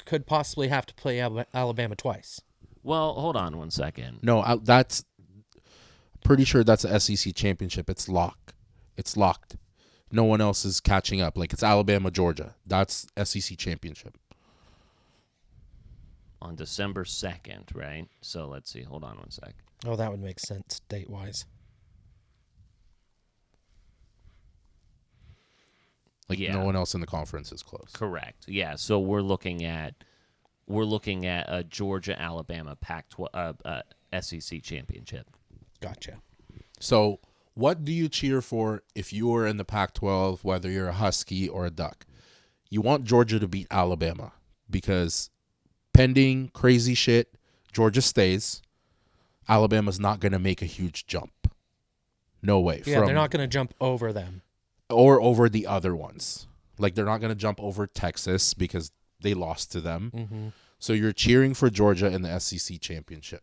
could possibly have to play Alabama twice. Well, hold on 1 second. No, that's pretty sure that's a SEC championship. It's locked. No one else is catching up. Like, it's Alabama, Georgia. That's SEC championship. On December 2nd, right? So let's see. Hold on 1 sec. Oh, that would make sense date-wise. Like, no one else in the conference is close. Correct. Yeah, so we're looking at a Georgia-Alabama Pac-12 SEC championship. Gotcha. So what do you cheer for if you were in the Pac-12, whether you're a Husky or a Duck? You want Georgia to beat Alabama because pending crazy shit, Georgia stays. Alabama's not going to make a huge jump. No way. Yeah, they're not going to jump over them. Or over the other ones. Like, they're not going to jump over Texas because they lost to them. Mm-hmm. So you're cheering for Georgia in the SEC championship.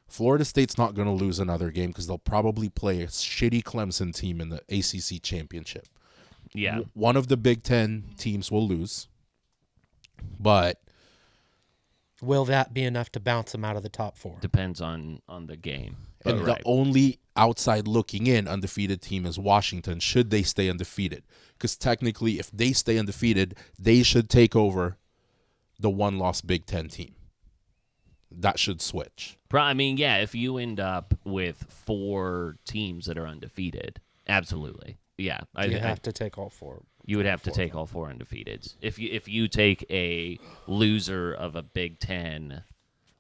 Florida State's not going to lose another game because they'll probably play a shitty Clemson team in the ACC championship. Yeah. One of the Big Ten teams will lose. But will that be enough to bounce them out of the top 4? Depends on the game. And the only outside looking in undefeated team is Washington, should they stay undefeated. Because technically, if they stay undefeated, they should take over the one-loss Big Ten team. That should switch. I mean, yeah, if you end up with 4 teams that are undefeated, absolutely. Yeah. You have to take all 4. You would have to take all 4 undefeateds. If you take a loser of a Big Ten,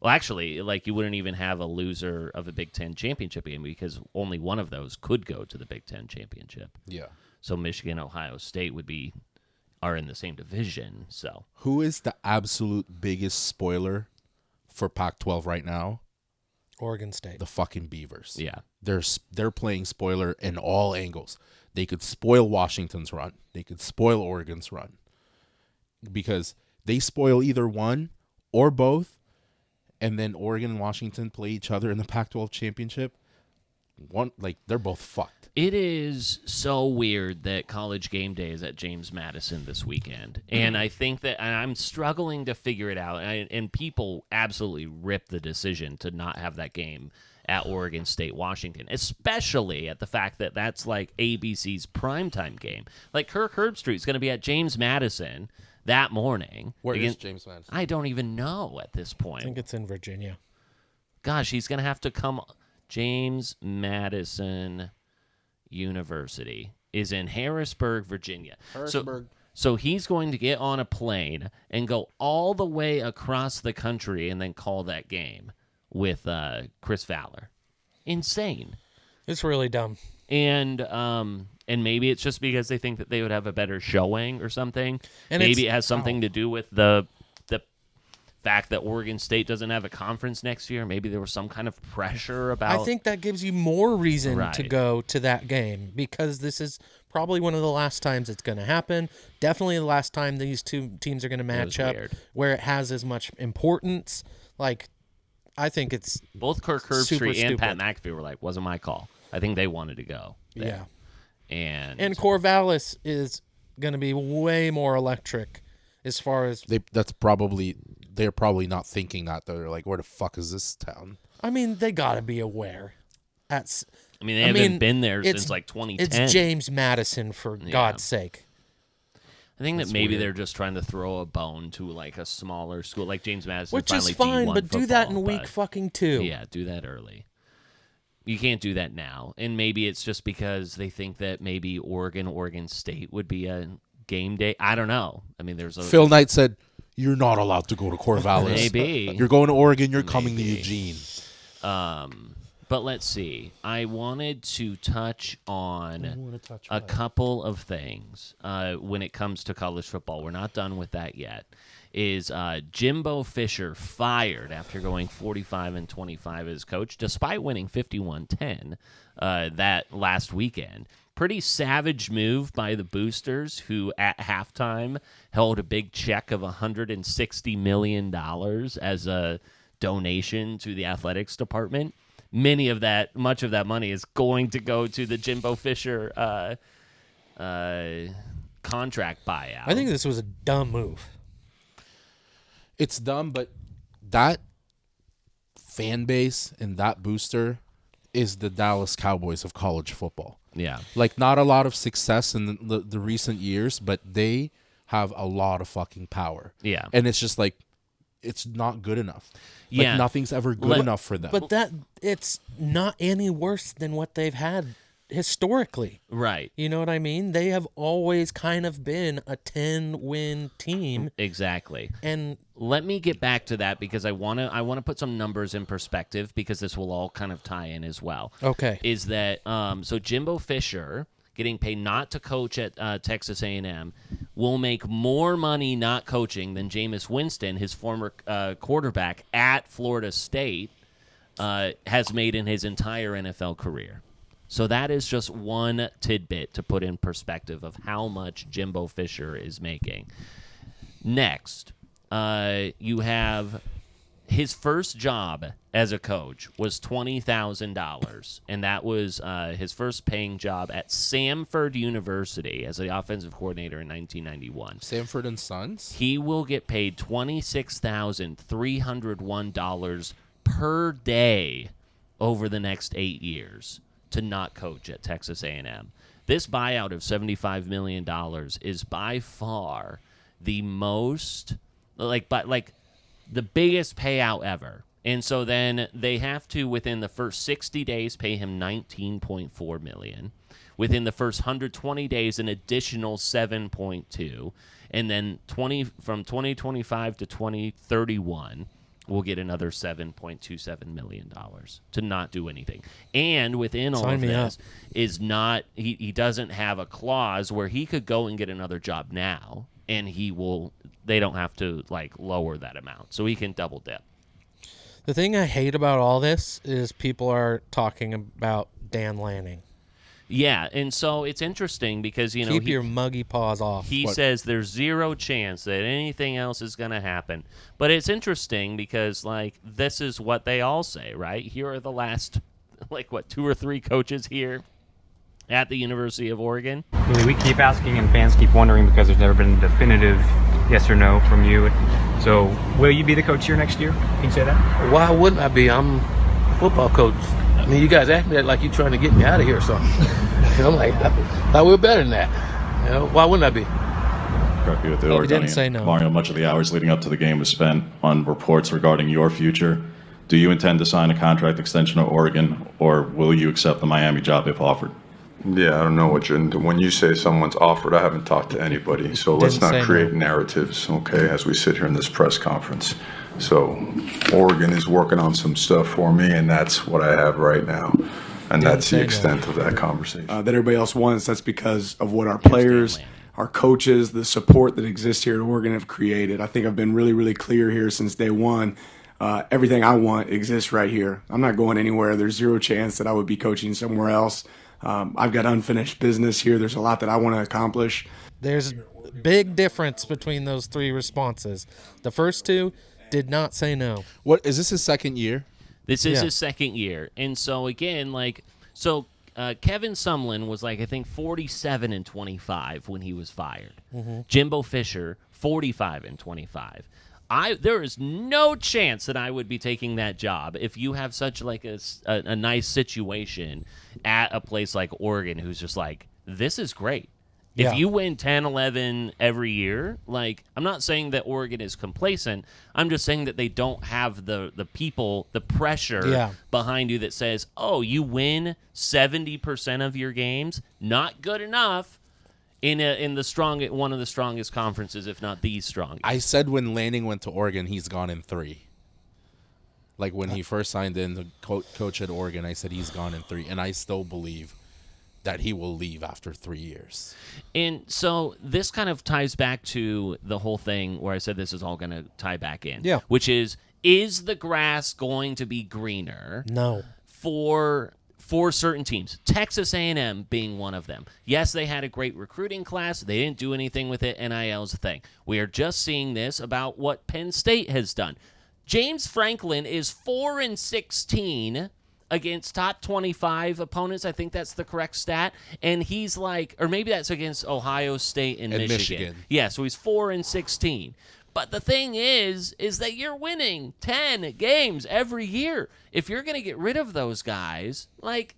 well, actually, like, you wouldn't even have a loser of a Big Ten championship game because only one of those could go to the Big Ten championship. Yeah. So Michigan, Ohio State are in the same division. So who is the absolute biggest spoiler for Pac-12 right now? Oregon State. The fucking Beavers. Yeah. They're playing spoiler in all angles. They could spoil Washington's run. They could spoil Oregon's run. Because they spoil either one or both, and then Oregon and Washington play each other in the Pac-12 championship. They're both fucked. It is so weird that College Gameday is at James Madison this weekend. And I think that I'm struggling to figure it out. And people absolutely rip the decision to not have that game at Oregon State, Washington, especially at the fact that that's like ABC's primetime game. Like Kirk Herbstreit's going to be at James Madison that morning. Where is James Madison? I don't even know at this point. I think it's in Virginia. Gosh, he's going to have to come. James Madison University is in Harrisburg, Virginia. So he's going to get on a plane and go all the way across the country and then call that game with Chris Fowler. Insane. It's really dumb. And maybe it's just because they think that they would have a better showing or something. And maybe it has something to do with the fact that Oregon State doesn't have a conference next year. Maybe there was some kind of pressure about. I think that gives you more reason Right. to go to that game because this is probably one of the last times it's going to happen. Definitely the last time these two teams are going to match up weird. where it has as much importance. Like, I think it's both Kirk super Herbstreit and Pat stupid. McAfee were like, wasn't my call. I think they wanted to go there. Yeah. And Corvallis is going to be way more electric as far as They're probably not thinking that. They're like, where the fuck is this town? I mean, they got to be aware. they haven't been there since like 2010. It's James Madison, for God's sake. I think That's that maybe weird. they're just trying to throw a bone to like a smaller school, like James Madison. Which is finally fine, D1 but do that in football, week but- fucking 2. Yeah, do that early. You can't do that now. And maybe it's just because they think that maybe Oregon State would be a game day. I don't know. I mean, there's a Phil Knight said, you're not allowed to go to Corvallis. Maybe. You're going to Oregon, you're coming to Eugene. But let's see. I wanted to touch on a couple of things when it comes to college football. We're not done with that yet. Is Jimbo Fisher fired after going 45-25 as coach, despite winning 51-10 that last weekend. Pretty savage move by the boosters, who at halftime held a big check of $160 million as a donation to the athletics department. Much of that money is going to go to the Jimbo Fisher contract buyout. I think this was a dumb move. It's dumb, but that fan base and that booster is the Dallas Cowboys of college football. Yeah. Like, not a lot of success in the recent years, but they have a lot of fucking power. Yeah. And it's just like, it's not good enough. Like, Yeah. nothing's ever good enough for them. But it's not any worse than what they've had historically. Right. You know what I mean? They have always kind of been a 10-win team. Exactly. And let me get back to that because I want to put some numbers in perspective because this will all kind of tie in as well. Okay. Is that so Jimbo Fisher getting paid not to coach at Texas A&M will make more money not coaching than Jameis Winston, his former quarterback at Florida State, has made in his entire NFL career. So that is just one tidbit to put in perspective of how much Jimbo Fisher is making. Next, you have his first job as a coach was $20,000, and that was his first paying job at Samford University as the offensive coordinator in 1991. Samford and Sons? He will get paid $26,301 per day over the next 8 years to not coach at Texas A&M. This buyout of $75 million is by far the most, the biggest payout ever. And so then they have to, within the first 60 days, pay him $19.4 million. Within the first 120 days, an additional $7.2. And then from 2025 to 2031, we'll get another $7.27 million to not do anything. And within all Sign of me this up. is not, he doesn't have a clause where he could go and get another job now, and they don't have to lower that amount. So he can double dip. the thing I hate about all this is people are talking about Dan Lanning. Yeah, and so it's interesting because, keep your muggy paws off. He says there's zero chance that anything else is going to happen. But it's interesting because, like, this is what they all say, right? Here are the last, 2 or 3 coaches here at the University of Oregon. We keep asking and fans keep wondering because there's never been a definitive yes or no from you. So will you be the coach here next year? Can you say that? Why wouldn't I be? I'm a football coach. I mean, you guys act like you're trying to get me out of here or something. I'm like, I thought we were better than that. Why wouldn't I be? Correct with the He didn't say no. Mario, much of the hours leading up to the game was spent on reports regarding your future. Do you intend to sign a contract extension at Oregon, or will you accept the Miami job if offered? Yeah, I don't know what you're into. When you say someone's offered, I haven't talked to anybody. So let's not create narratives, okay, as we sit here in this press conference. So Oregon is working on some stuff for me, and that's what I have right now. And that's the extent of that conversation. That everybody else wants, that's because of what our players, our coaches, the support that exists here at Oregon have created. I think I've been really, really clear here since day one. Everything I want exists right here. I'm not going anywhere. There's zero chance that I would be coaching somewhere else. I've got unfinished business here. There's a lot that I want to accomplish. There's a big difference between those 3 responses. The first 2 did not say no. What is this his second year? This is his second year. And so, again, Kevin Sumlin was, I think 47-25 when he was fired. Mm-hmm. Jimbo Fisher, 45-25. There is no chance that I would be taking that job if you have such a nice situation at a place like Oregon who's just this is great. Yeah. If you win 10-11 every year, I'm not saying that Oregon is complacent. I'm just saying that they don't have the people, the pressure behind you that says, oh, you win 70% of your games, not good enough in one of the strongest conferences, if not the strongest. I said when Lanning went to Oregon, he's gone in 3. When he first signed in the coach at Oregon, I said he's gone in 3, and I still believe that he will leave after 3 years. And so this kind of ties back to the whole thing where I said this is all going to tie back in. Yeah. Which is the grass going to be greener? No. For certain teams, Texas A&M being one of them. Yes, they had a great recruiting class. They didn't do anything with it. NIL is a thing. We are just seeing this about what Penn State has done. James Franklin is 4-16 against top 25 opponents. I think that's the correct stat. And he's or maybe that's against Ohio State and Michigan. Yeah, so he's 4-16. But the thing is that you're winning 10 games every year. If you're going to get rid of those guys, aren't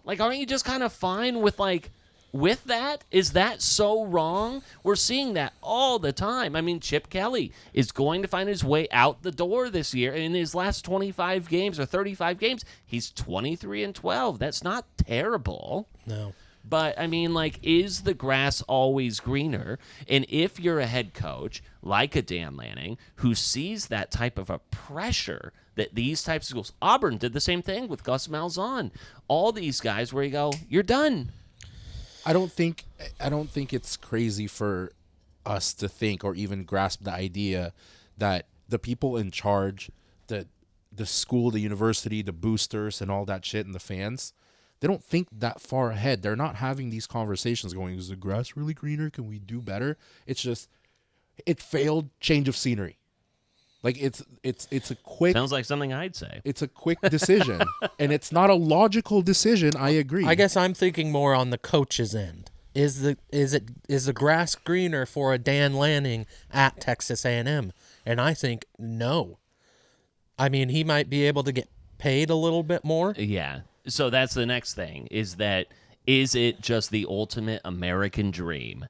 you just kind of fine with that? Is that so wrong? We're seeing that all the time. I mean, Chip Kelly is going to find his way out the door this year. In his last 25 games or 35 games, he's 23-12. That's not terrible. No. But, I mean, is the grass always greener? And if you're a head coach, like a Dan Lanning, who sees that type of a pressure that these types of schools, Auburn did the same thing with Gus Malzahn. All these guys where you go, you're done. I don't think it's crazy for us to think or even grasp the idea that the people in charge, the school, the university, the boosters and all that shit and the fans, they don't think that far ahead. They're not having these conversations going, is the grass really greener? Can we do better? It's just, it failed, change of scenery. It's a quick... Sounds like something I'd say. It's a quick decision, and it's not a logical decision. I agree. I guess I'm thinking more on the coach's end. Is the grass greener for a Dan Lanning at Texas A&M? And I think no. I mean, he might be able to get paid a little bit more. Yeah. So that's the next thing, is it just the ultimate American dream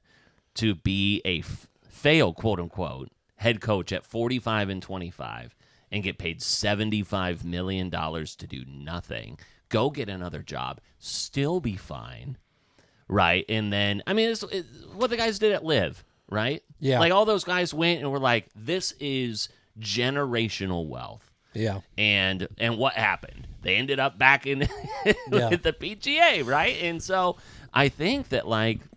to be a fail, quote unquote, head coach at 45-25 and get paid $75 million to do nothing, go get another job, still be fine, right? And then, I mean, it's what the guys did at Live, right? Yeah. All those guys went and were like, this is generational wealth. Yeah. And what happened? They ended up back in with the PGA, right? And so I think that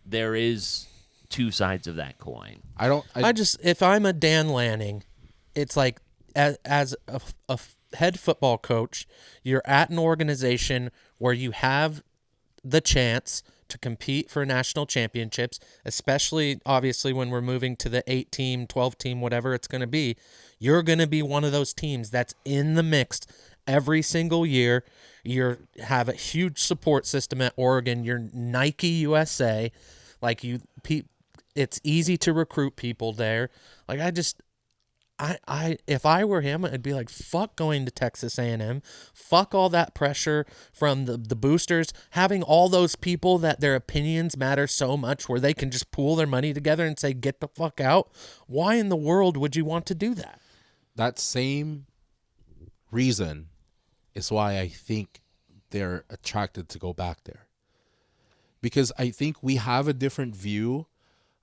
there is two sides of that coin. I just, if I'm a Dan Lanning, it's as a head football coach, you're at an organization where you have the chance to compete for national championships, especially obviously when we're moving to the 8-team, 12-team, whatever it's going to be, you're going to be one of those teams that's in the mix every single year. You have a huge support system at Oregon. You're Nike USA. Like it's easy to recruit people there. Like if I were him, I'd be like, fuck going to Texas A&M. Fuck all that pressure from the boosters, having all those people that their opinions matter so much where they can just pool their money together and say, get the fuck out. Why in the world would you want to do that? That same reason is why I think they're attracted to go back there. Because I think we have a different view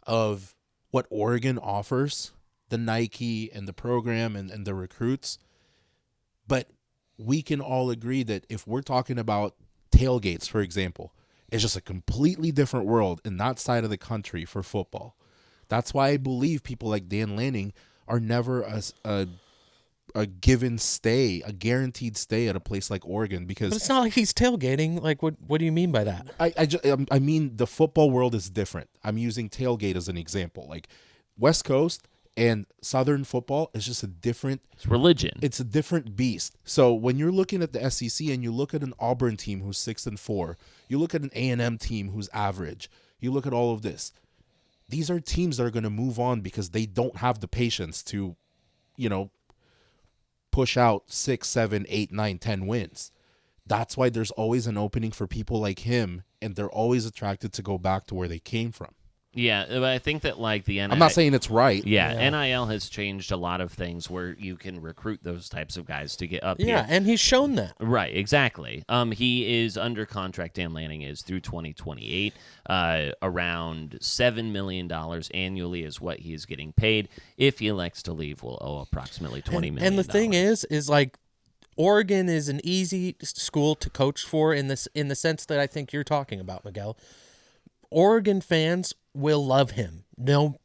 of what Oregon offers, the Nike and the program and the recruits. But we can all agree that if we're talking about tailgates, for example, it's just a completely different world in that side of the country for football. That's why I believe people like Dan Lanning are never a given stay, a guaranteed stay at a place like Oregon, because but it's not like he's tailgating. Like, what do you mean by that? I mean, the football world is different. I'm using tailgate as an example. Like West Coast and Southern football is just a different... It's religion. It's a different beast. So when you're looking at the SEC and you look at an Auburn team who's 6-4, you look at an A&M team who's average, you look at all of this, these are teams that are going to move on because they don't have the patience to, push out 6, 7, 8, 9, 10 wins. That's why there's always an opening for people like him, and they're always attracted to go back to where they came from. Yeah, but I think that like the NIL... I'm not saying it's right. Yeah, NIL has changed a lot of things where you can recruit those types of guys to get up here. Yeah, and he's shown that. Right, exactly. He is under contract, Dan Lanning is, through 2028. Around $7 million annually is what he is getting paid. If he elects to leave, we'll owe approximately $20 million. And the thing is like, Oregon is an easy school to coach for in the sense that I think you're talking about, Miguel. Oregon fans will love him.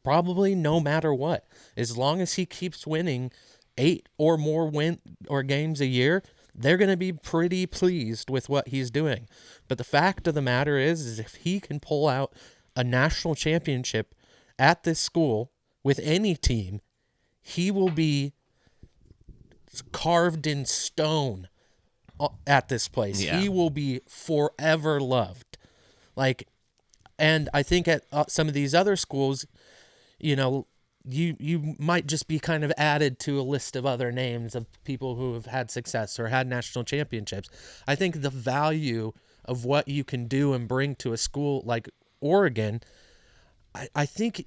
Probably no matter what. As long as he keeps winning 8 or more games a year, they're going to be pretty pleased with what he's doing. But the fact of the matter is if he can pull out a national championship at this school with any team, he will be carved in stone at this place. Yeah. He will be forever loved. And I think at some of these other schools, you might just be kind of added to a list of other names of people who have had success or had national championships. I think the value of what you can do and bring to a school like Oregon, I think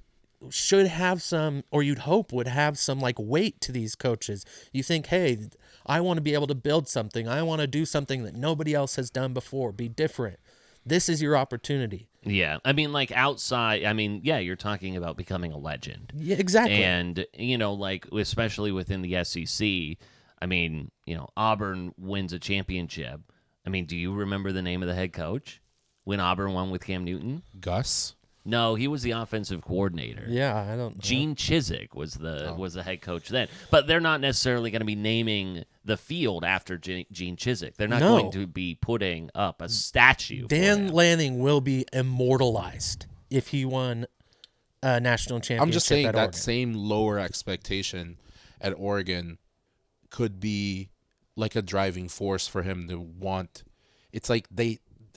should have some, or you'd hope would have some weight to these coaches. You think, hey, I want to be able to build something. I want to do something that nobody else has done before. Be different. This is your opportunity. Yeah. I mean, outside, you're talking about becoming a legend. Yeah, exactly. And, especially within the SEC, Auburn wins a championship. Do you remember the name of the head coach when Auburn won with Cam Newton? Gus? No, he was the offensive coordinator. Yeah, I don't know. Gene Chizik was the head coach then. But they're not necessarily going to be naming the field after Gene Chizik. They're not going to be putting up a statue. Dan Lanning will be immortalized if he won a national championship. I'm just saying at that Oregon. same lower expectation at Oregon could be like a driving force for him to want.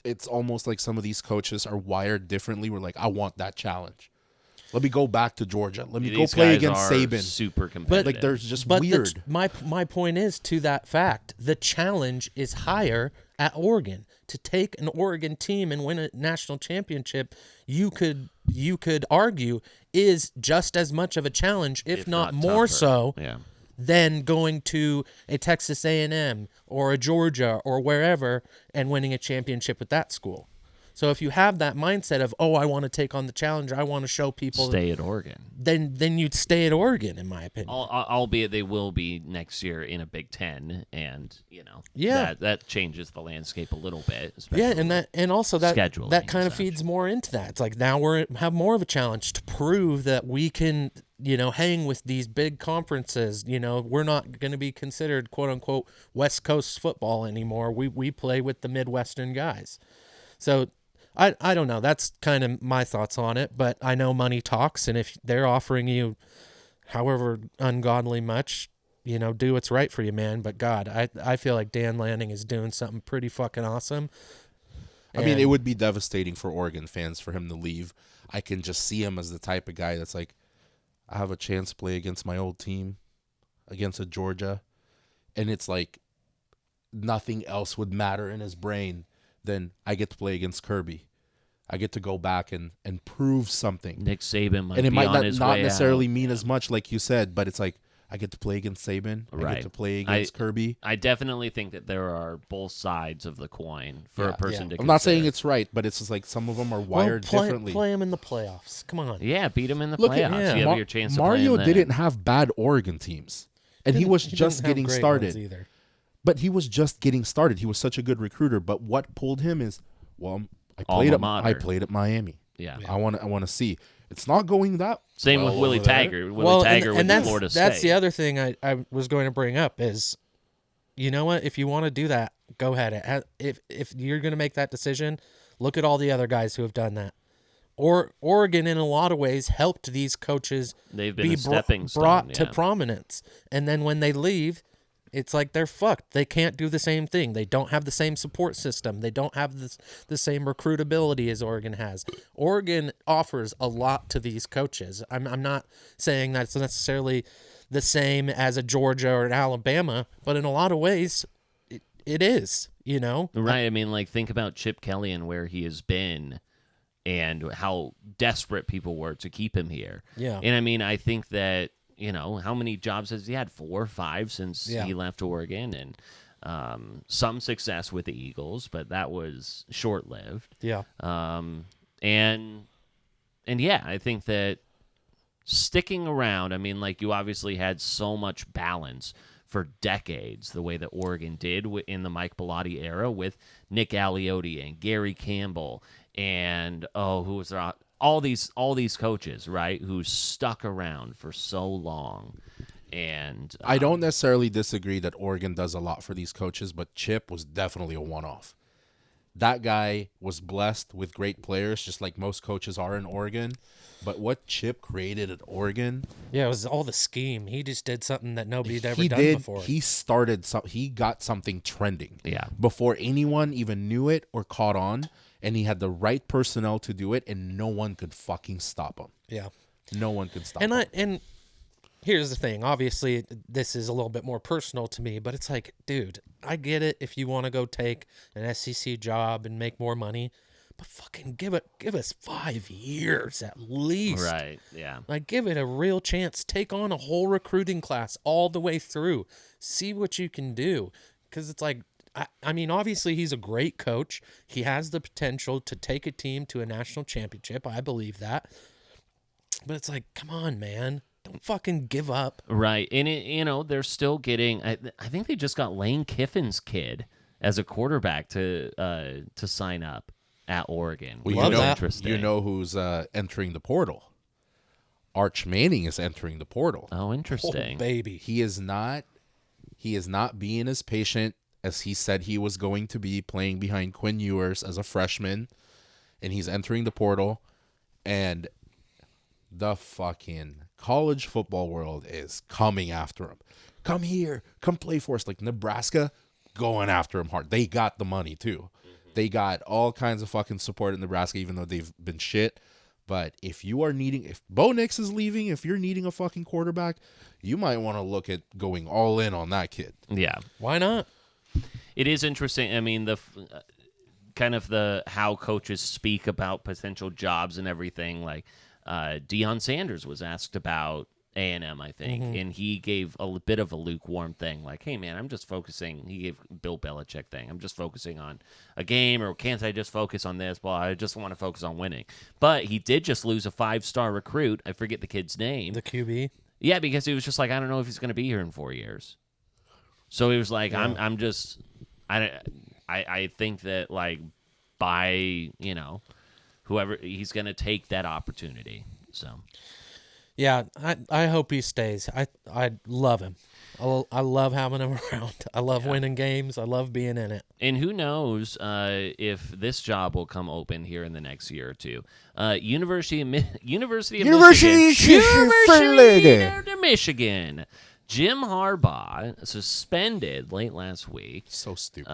It's almost like some of these coaches are wired differently. We're like, I want that challenge. Let me go back to Georgia. Let me go play against Saban. Super competitive. But there's just weird. My point is, to that fact, the challenge is higher at Oregon. To take an Oregon team and win a national championship, you could argue is just as much of a challenge, if not more tougher. so. Yeah. Than going to a Texas A&M or a Georgia or wherever and winning a championship with that school. So if you have that mindset of, I want to take on the challenge, I want to show people... Stay at Oregon. Then you'd stay at Oregon, in my opinion. Albeit they will be next year in a Big Ten, and, that changes the landscape a little bit. Yeah, and also that kind of scheduling feeds more into that. It's like now we have more of a challenge to prove that we can... hang with these big conferences. We're not going to be considered quote unquote West Coast football anymore. We play with the Midwestern guys. So I don't know. That's kind of my thoughts on it, but I know money talks, and if they're offering you however ungodly much, do what's right for you, man. But God, I feel like Dan Lanning is doing something pretty fucking awesome. I mean, it would be devastating for Oregon fans for him to leave. I can just see him as the type of guy that's like, I have a chance to play against my old team, against a Georgia, and it's like nothing else would matter in his brain than I get to play against Kirby. I get to go back and prove something. Nick Saban might and it be might on not, his not way necessarily out. mean as much, like you said, but it's like I get to play against Saban. I get to play against Kirby. I definitely think that there are both sides of the coin for a person to I'm not saying consider. it's right, but it's just like some of them are wired differently. Play him in the playoffs. Come on. Yeah, beat him in the Look playoffs. You have your chance to play Mario him then. didn't have bad Oregon teams, and he was just didn't have getting great started. ones either. But he was just getting started. He was such a good recruiter. But what pulled him is, well, I Alma played at Miami. Yeah. I want to see. It's not going that. Same well with Willie over there. Taggart. Willie Taggart with that's, Florida State. That's the other thing I was going to bring up is, you know what? If you want to do that, go ahead. If you're going to make that decision, look at all the other guys who have done that. Oregon, in a lot of ways, helped these coaches They've been be a stepping stone, brought to yeah. prominence. And then when they leave, it's like they're fucked. They can't do the same thing. They don't have the same support system. They don't have the same recruitability as Oregon has. Oregon offers a lot to these coaches. I'm not saying that's necessarily the same as a Georgia or an Alabama, but in a lot of ways, it is, Right. I mean, like, think about Chip Kelly and where he has been and how desperate people were to keep him here. Yeah. And, I mean, I think that, how many jobs has he had? 4 or 5 since he left Oregon, and some success with the Eagles, but that was short-lived. Yeah. And yeah, I think that sticking around, I mean, like, you obviously had so much balance for decades, the way that Oregon did in the Mike Bellotti era with Nick Aliotti and Gary Campbell and, who was there? All these coaches, right, who stuck around for so long. And I don't necessarily disagree that Oregon does a lot for these coaches, but Chip was definitely a one-off. That guy was blessed with great players, just like most coaches are in Oregon. But what Chip created at Oregon, yeah, it was all the scheme. He just did something that nobody'd ever done before. He got something trending. Yeah. Before anyone even knew it or caught on, and he had the right personnel to do it, and no one could fucking stop him. Yeah. No one could stop him. And here's the thing. Obviously, this is a little bit more personal to me, but it's like, dude, I get it if you want to go take an SEC job and make more money, but fucking give us 5 years at least. Right, yeah. Like, give it a real chance. Take on a whole recruiting class all the way through. See what you can do. Because it's like, I mean, obviously he's a great coach. He has the potential to take a team to a national championship. I believe that. But it's like, come on, man. Don't fucking give up. Right. And, they're still getting, I think they just got Lane Kiffin's kid as a quarterback to sign up at Oregon. Well, Interesting. You know who's entering the portal? Arch Manning is entering the portal. Oh, interesting. Oh, baby. He is not being as patient as he said he was going to be, playing behind Quinn Ewers as a freshman, and he's entering the portal, and the fucking college football world is coming after him. Come here, come play for us. Like Nebraska, going after him hard. They got the money too. They got all kinds of fucking support in Nebraska, even though they've been shit. But if Bo Nix is leaving, if you're needing a fucking quarterback, you might want to look at going all in on that kid. Yeah. Why not? It is interesting. I mean, the how coaches speak about potential jobs and everything. Like Deion Sanders was asked about A&M, I think, and he gave a bit of a lukewarm thing. Like, hey, man, I'm just focusing. He gave Bill Belichick thing. I'm just focusing on a game, or can't I just focus on this? Well, I just want to focus on winning. But he did just lose a 5-star recruit. I forget the kid's name. The QB? Yeah, because he was just like, I don't know if he's going to be here in 4 years. So he was like, Yeah. I think that, like, by, whoever, he's going to take that opportunity. So, yeah, I hope he stays. I love him. I love having him around. I love winning games. I love being in it. And who knows if this job will come open here in the next year or two. University of Michigan. Jim Harbaugh suspended late last week. So stupid.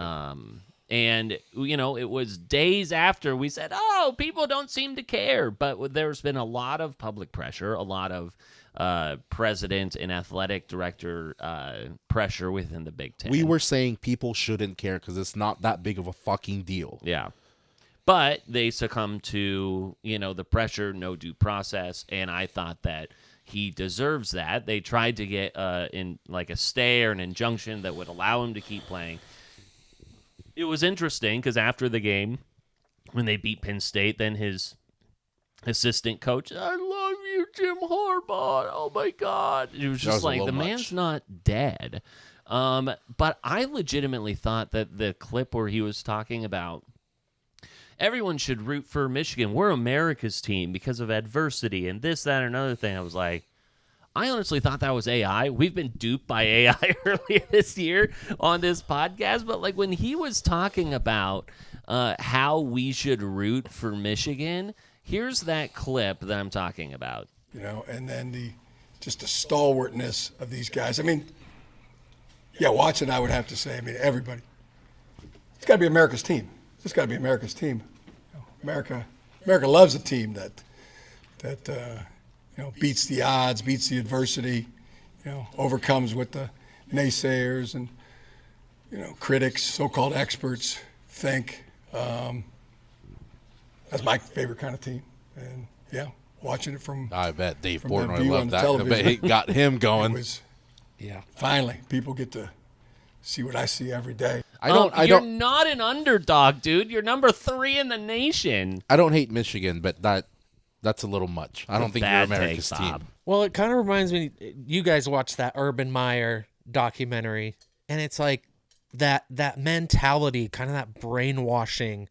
And, it was days after we said, people don't seem to care. But there's been a lot of public pressure, a lot of president and athletic director pressure within the Big Ten. We were saying people shouldn't care because it's not that big of a fucking deal. Yeah. But they succumbed to, the pressure, no due process, and I thought that he deserves that. They tried to get in like a stay or an injunction that would allow him to keep playing. It was interesting because after the game, when they beat Penn State, then his assistant coach, I love you, Jim Harbaugh. Oh, my God. It was just like, the man's not dead. But I legitimately thought that the clip where he was talking about everyone should root for Michigan. We're America's team because of adversity and this, that, and another thing. I was like, I honestly thought that was AI. We've been duped by AI earlier this year on this podcast. But like when he was talking about how we should root for Michigan, here's that clip that I'm talking about. And then just the stalwartness of these guys. I mean, watching, I would have to say, everybody. It's got to be America's team. It's got to be America's team. America loves a team that beats the odds, beats the adversity, overcomes what the naysayers and critics, so-called experts think. That's my favorite kind of team, and watching it from. I bet Dave from Portnoy loved that. I bet it got him going. Finally, people get to see what I see every day. You're not an underdog, dude. You're number 3 in the nation. I don't hate Michigan, but that's a little much. I don't think you're America's team. Well, it kind of reminds me. You guys watched that Urban Meyer documentary, and it's like that mentality, kind of that brainwashing.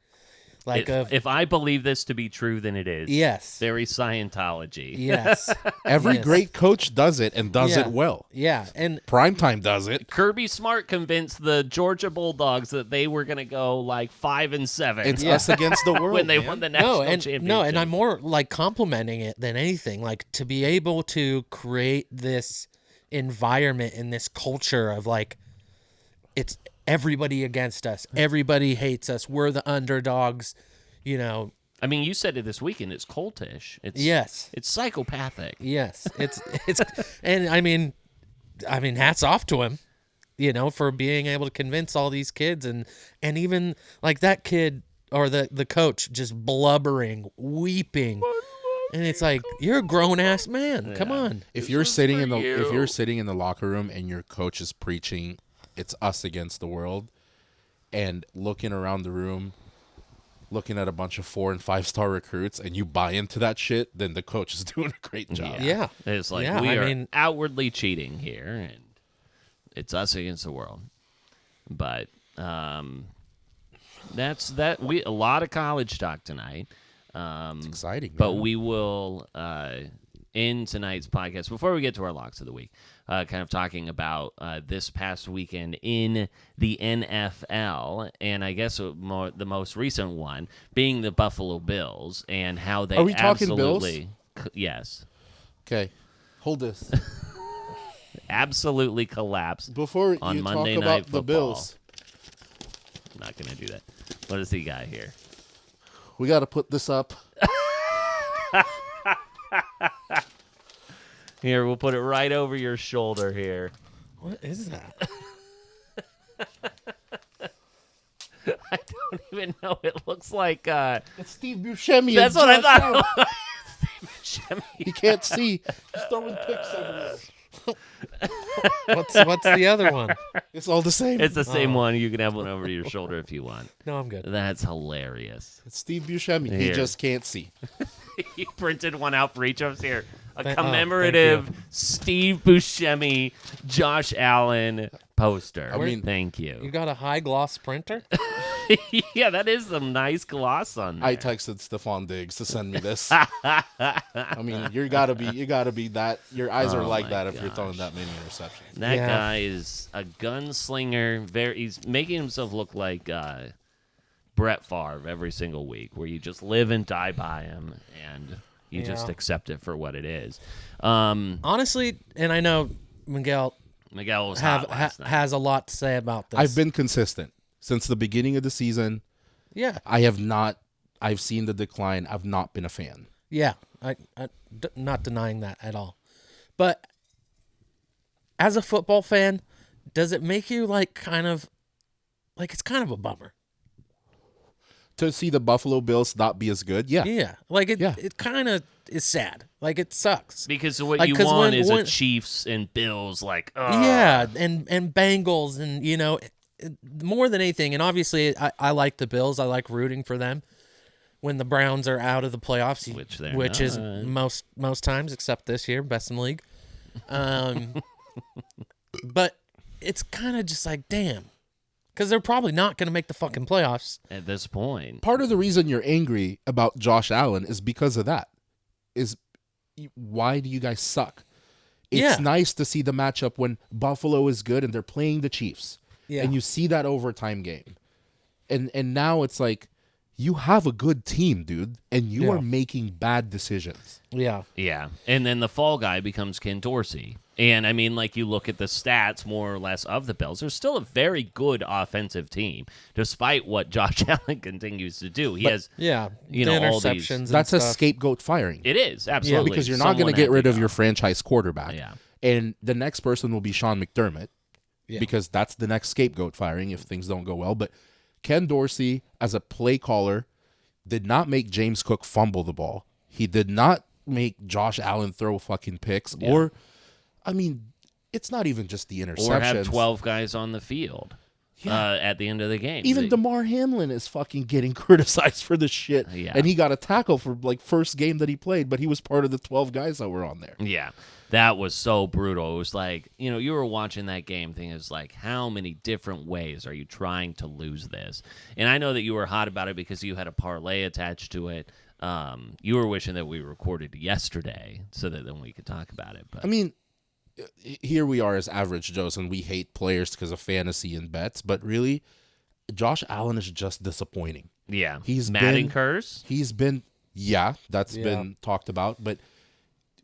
Like if I believe this to be true, then it is. Yes. Very Scientology. Yes. Every great coach does it and does it well. Yeah. And Primetime does it. Kirby Smart convinced the Georgia Bulldogs that they were going to go like 5-7. It's us against the world when they won the national championship. No, and I'm more like complimenting it than anything. Like to be able to create this environment and this culture of like, it's everybody against us. Everybody hates us. We're the underdogs, I mean, you said it this weekend. It's cultish. It's psychopathic. Yes. It's and I mean, hats off to him, for being able to convince all these kids and even like that kid or the coach just blubbering, weeping. And it's like, you're a grown ass man. Come on. If you're sitting in the locker room and your coach is preaching it's us against the world, and looking around the room, looking at a bunch of 4- and 5-star recruits, and you buy into that shit, then the coach is doing a great job. Yeah. It's like we are outwardly cheating here, and it's us against the world. But that's that. A lot of college talk tonight. It's exciting. But we will end tonight's podcast before we get to our locks of the week. Kind of talking about this past weekend in the NFL, and I guess the most recent one being the Buffalo Bills and how they Are we talking Bills? Yes. Okay, hold this. Absolutely collapsed Before on you Monday talk Night about Football. the Bills. I'm not going to do that. What does he got here? We got to put this up. Here, we'll put it right over your shoulder here. What is that? I don't even know. It looks like... it's Steve Buscemi. That's what I thought. Steve Buscemi. You can't see. He's throwing picks everywhere. What's the other one? It's all the same. It's the same one. You can have one over your shoulder if you want. No, I'm good. That's hilarious. It's Steve Buscemi. He just can't see. He printed one out for each of us here. A commemorative Steve Buscemi, Josh Allen poster. I mean, thank You you. got a high gloss printer? Yeah, that is some nice gloss on there. I texted Stephon Diggs to send me this. I mean, you gotta be that. Your eyes are Oh like my that if you're gosh. throwing that many interceptions. That guy is a gunslinger. He's making himself look like Brett Favre every single week, where you just live and die by him, and you just accept it for what it is. Honestly, and I know Miguel was hot last night. has a lot to say about this. I've been consistent since the beginning of the season. Yeah. I've seen the decline. I've not been a fan. Yeah, not denying that at all. But as a football fan, does it make you it's kind of a bummer to see the Buffalo Bills not be as good? Yeah. Yeah. It kind of is sad. It sucks. Because what you want is a Chiefs and Bills Yeah, and Bengals and more than anything, and obviously I like the Bills. I like rooting for them when the Browns are out of the playoffs, which is most times, except this year, best in the league. But it's kind of just damn, because they're probably not going to make the fucking playoffs at this point. Part of the reason you're angry about Josh Allen is because of that. Why do you guys suck? It's nice to see the matchup when Buffalo is good and they're playing the Chiefs. Yeah. And you see that overtime game. And now it's you have a good team, dude, and you are making bad decisions. Yeah. Yeah. And then the fall guy becomes Ken Dorsey. And, I mean, you look at the stats, more or less, of the Bills. They're still a very good offensive team, despite what Josh Allen continues to do. He has, the all interceptions these... That's a scapegoat firing. It is, absolutely. Because you're not going to get rid of your franchise quarterback. Yeah. And the next person will be Sean McDermott, because that's the next scapegoat firing if things don't go well. But Ken Dorsey, as a play caller, did not make James Cook fumble the ball. He did not make Josh Allen throw fucking picks. Yeah. Or, I mean, it's not even just the interceptions. Or have 12 guys on the field at the end of the game. Even DeMar Hamlin is fucking getting criticized for this shit. Yeah. And he got a tackle for first game that he played, but he was part of the 12 guys that were on there. Yeah. That was so brutal. It was you were watching that game thing. It was how many different ways are you trying to lose this? And I know that you were hot about it because you had a parlay attached to it. You were wishing that we recorded yesterday so that then we could talk about it. But I mean, here we are as average Joes, and we hate players because of fantasy and bets. But really, Josh Allen is just disappointing. Yeah. He's Madden curse? He's been, that's been talked about. But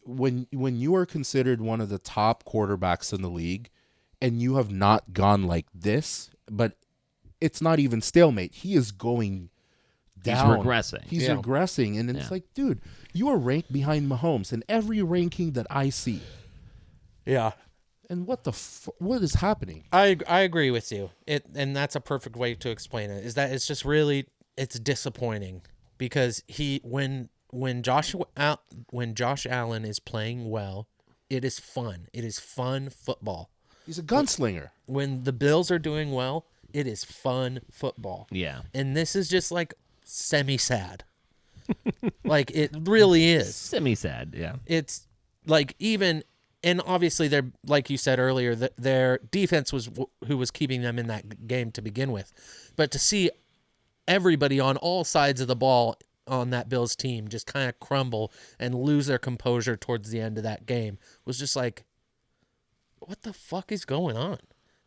when you are considered one of the top quarterbacks in the league and you have not gone like this, but it's not even stalemate. He is going down. He's regressing. He's regressing. And it's dude, you are ranked behind Mahomes in every ranking that I see. Yeah. And what is happening? I agree with you. And that's a perfect way to explain it. Is that it's just really it's disappointing because when Josh Allen is playing well, it is fun. It is fun football. He's a gunslinger. When the Bills are doing well, it is fun football. Yeah. And this is just semi-sad. It really is. Semi-sad, yeah. It's and obviously they're, like you said earlier, their defense was who was keeping them in that game to begin with. But to see everybody on all sides of the ball on that Bills team just kind of crumble and lose their composure towards the end of that game was just what the fuck is going on?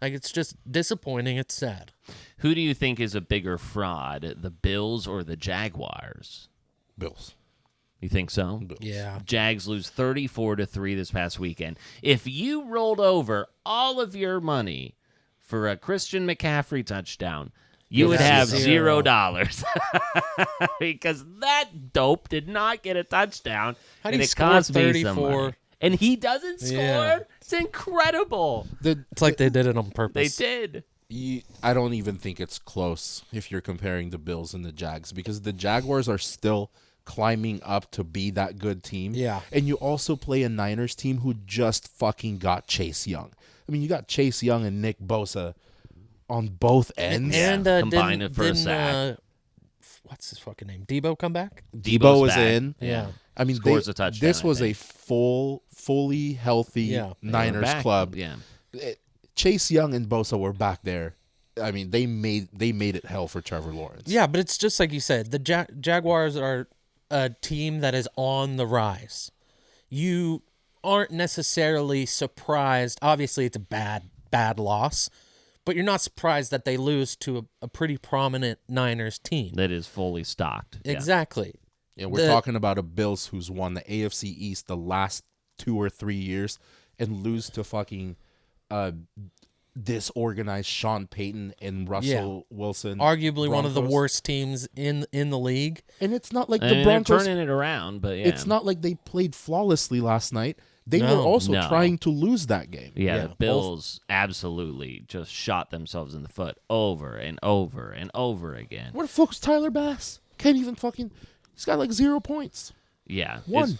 It's just disappointing. It's sad. Who do you think is a bigger fraud, the Bills or the Jaguars? Bills. You think so? Bills. Yeah. Jags lose 34-3 this past weekend. If you rolled over all of your money for a Christian McCaffrey touchdown, you would have $0 because that dope did not get a touchdown. How do and you it score cost me 34? some money. And he doesn't score? Yeah. It's incredible. It's like they did it on purpose. They did. I don't even think it's close if you're comparing the Bills and the Jags because the Jaguars are still climbing up to be that good team. Yeah. And you also play a Niners team who just fucking got Chase Young. I mean, you got Chase Young and Nick Bosa on both ends. And combined it for a sack. What's his fucking name? Debo come back? Debo was back. in. Yeah. I mean, Scores a touchdown, this was I a fully healthy Niners back. club. Yeah. Chase Young and Bosa were back there, I mean, they made it hell for Trevor Lawrence. Yeah, but it's just like you said. The Jaguars are a team that is on the rise. You aren't necessarily surprised. Obviously, it's a bad loss, but you're not surprised that they lose to a pretty prominent Niners team that is fully stocked. Exactly. Yeah, we're talking about a Bills who's won the AFC East the last 2 or 3 years and lose to fucking disorganized Sean Payton and Russell Wilson. Arguably Broncos. one of the worst teams in the league. And it's not like the Broncos turning it around, but yeah. It's not like they played flawlessly last night. They were also trying to lose that game. Yeah, the Bills absolutely just shot themselves in the foot over and over and over again. Where the fuck's Tyler Bass? Can't even fucking... He's got like 0 points. Yeah. 1.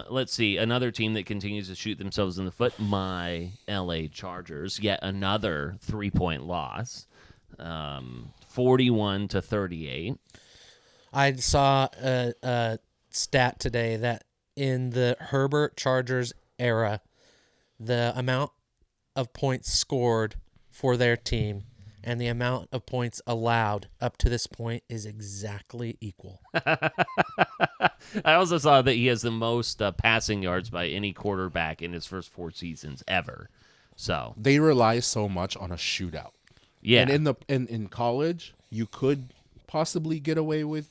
Let's see. Another team that continues to shoot themselves in the foot, my LA Chargers. Yet another 3-point loss, 41-38. I saw a stat today that in the Herbert Chargers era, the amount of points scored for their team and the amount of points allowed up to this point is exactly equal. I also saw that he has the most passing yards by any quarterback in his first 4 seasons ever. So they rely so much on a shootout. Yeah, and in college, you could possibly get away with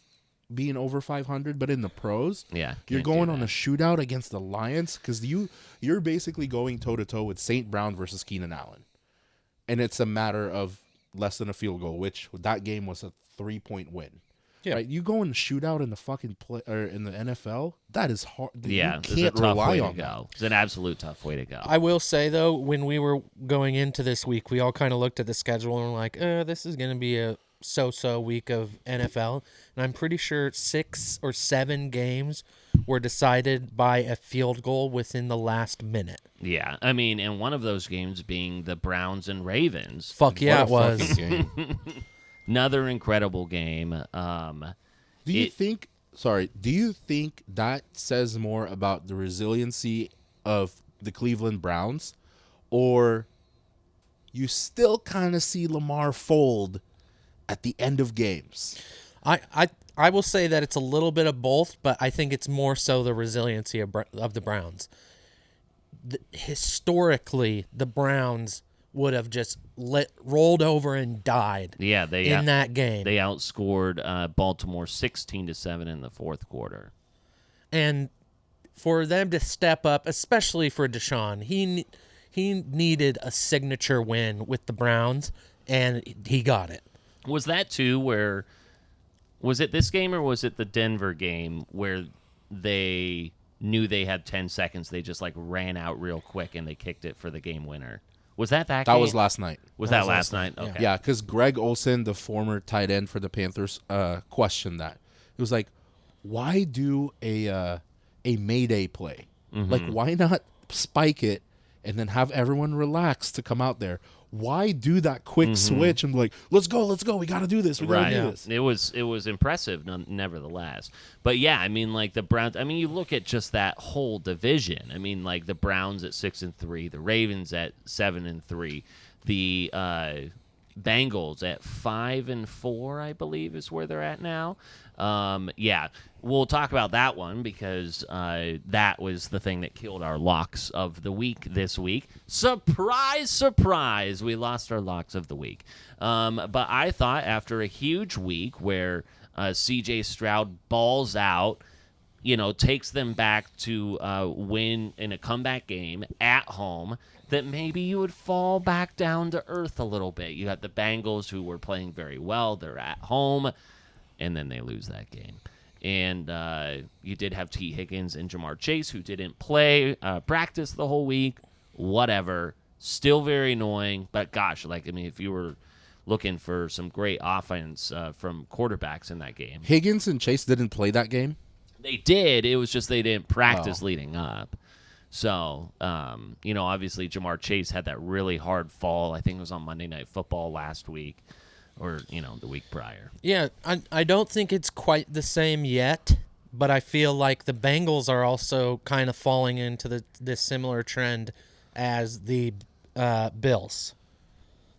being over 500, but in the pros, you're going on a shootout against the Lions because you're basically going toe to toe with St. Brown versus Keenan Allen, and it's a matter of less than a field goal, which that game was a 3-point win. Yeah, right? You go in a shootout in the fucking in the NFL. That is hard. Yeah, you can't rely on that. It's an absolute tough way to go. I will say though, when we were going into this week, we all kind of looked at the schedule and were like, "This is going to be a so-so week of NFL," and I'm pretty sure 6 or 7 games were decided by a field goal within the last minute. Yeah, I mean, and one of those games being the Browns and Ravens. Fuck yeah, it was. Another incredible game. Do you think that says more about the resiliency of the Cleveland Browns, or you still kind of see Lamar fold at the end of games? I will say that it's a little bit of both, but I think it's more so the resiliency of the Browns. Historically, the Browns would have just rolled over and died. Yeah, in that game. They outscored Baltimore 16-7 in the fourth quarter. And for them to step up, especially for Deshaun, he needed a signature win with the Browns, and he got it. Was that too where... Was it this game or was it the Denver game where they knew they had 10 seconds, they just like ran out real quick and they kicked it for the game winner? Was that game? That was last night. Was that last night? Okay. Yeah, because Greg Olsen, the former tight end for the Panthers, questioned that. It was like, why do a Mayday play? Mm-hmm. Like, why not spike it and then have everyone relax to come out there? Why do that quick switch and be like, let's go, we got to do this, we got to do this. It was impressive, nevertheless. But yeah, I mean, like the Browns. I mean, you look at just that whole division. I mean, like the Browns at 6-3, the Ravens at 7-3, the Bengals at 5-4, I believe, is where they're at now. Yeah, we'll talk about that one because that was the thing that killed our locks of the week this week. Surprise, surprise, we lost our locks of the week. But I thought after a huge week where CJ Stroud balls out, takes them back to win in a comeback game at home, that maybe you would fall back down to earth a little bit. You got the Bengals who were playing very well. They're at home. And then they lose that game. And you did have T. Higgins and Jamar Chase, who didn't play, practice the whole week, whatever. Still very annoying. But gosh, if you were looking for some great offense from quarterbacks in that game. Higgins and Chase didn't play that game? They did. It was just they didn't practice leading up. So, obviously Jamar Chase had that really hard fall. I think it was on Monday Night Football last week. Or, the week prior. Yeah, I don't think it's quite the same yet, but I feel like the Bengals are also kind of falling into this similar trend as the Bills.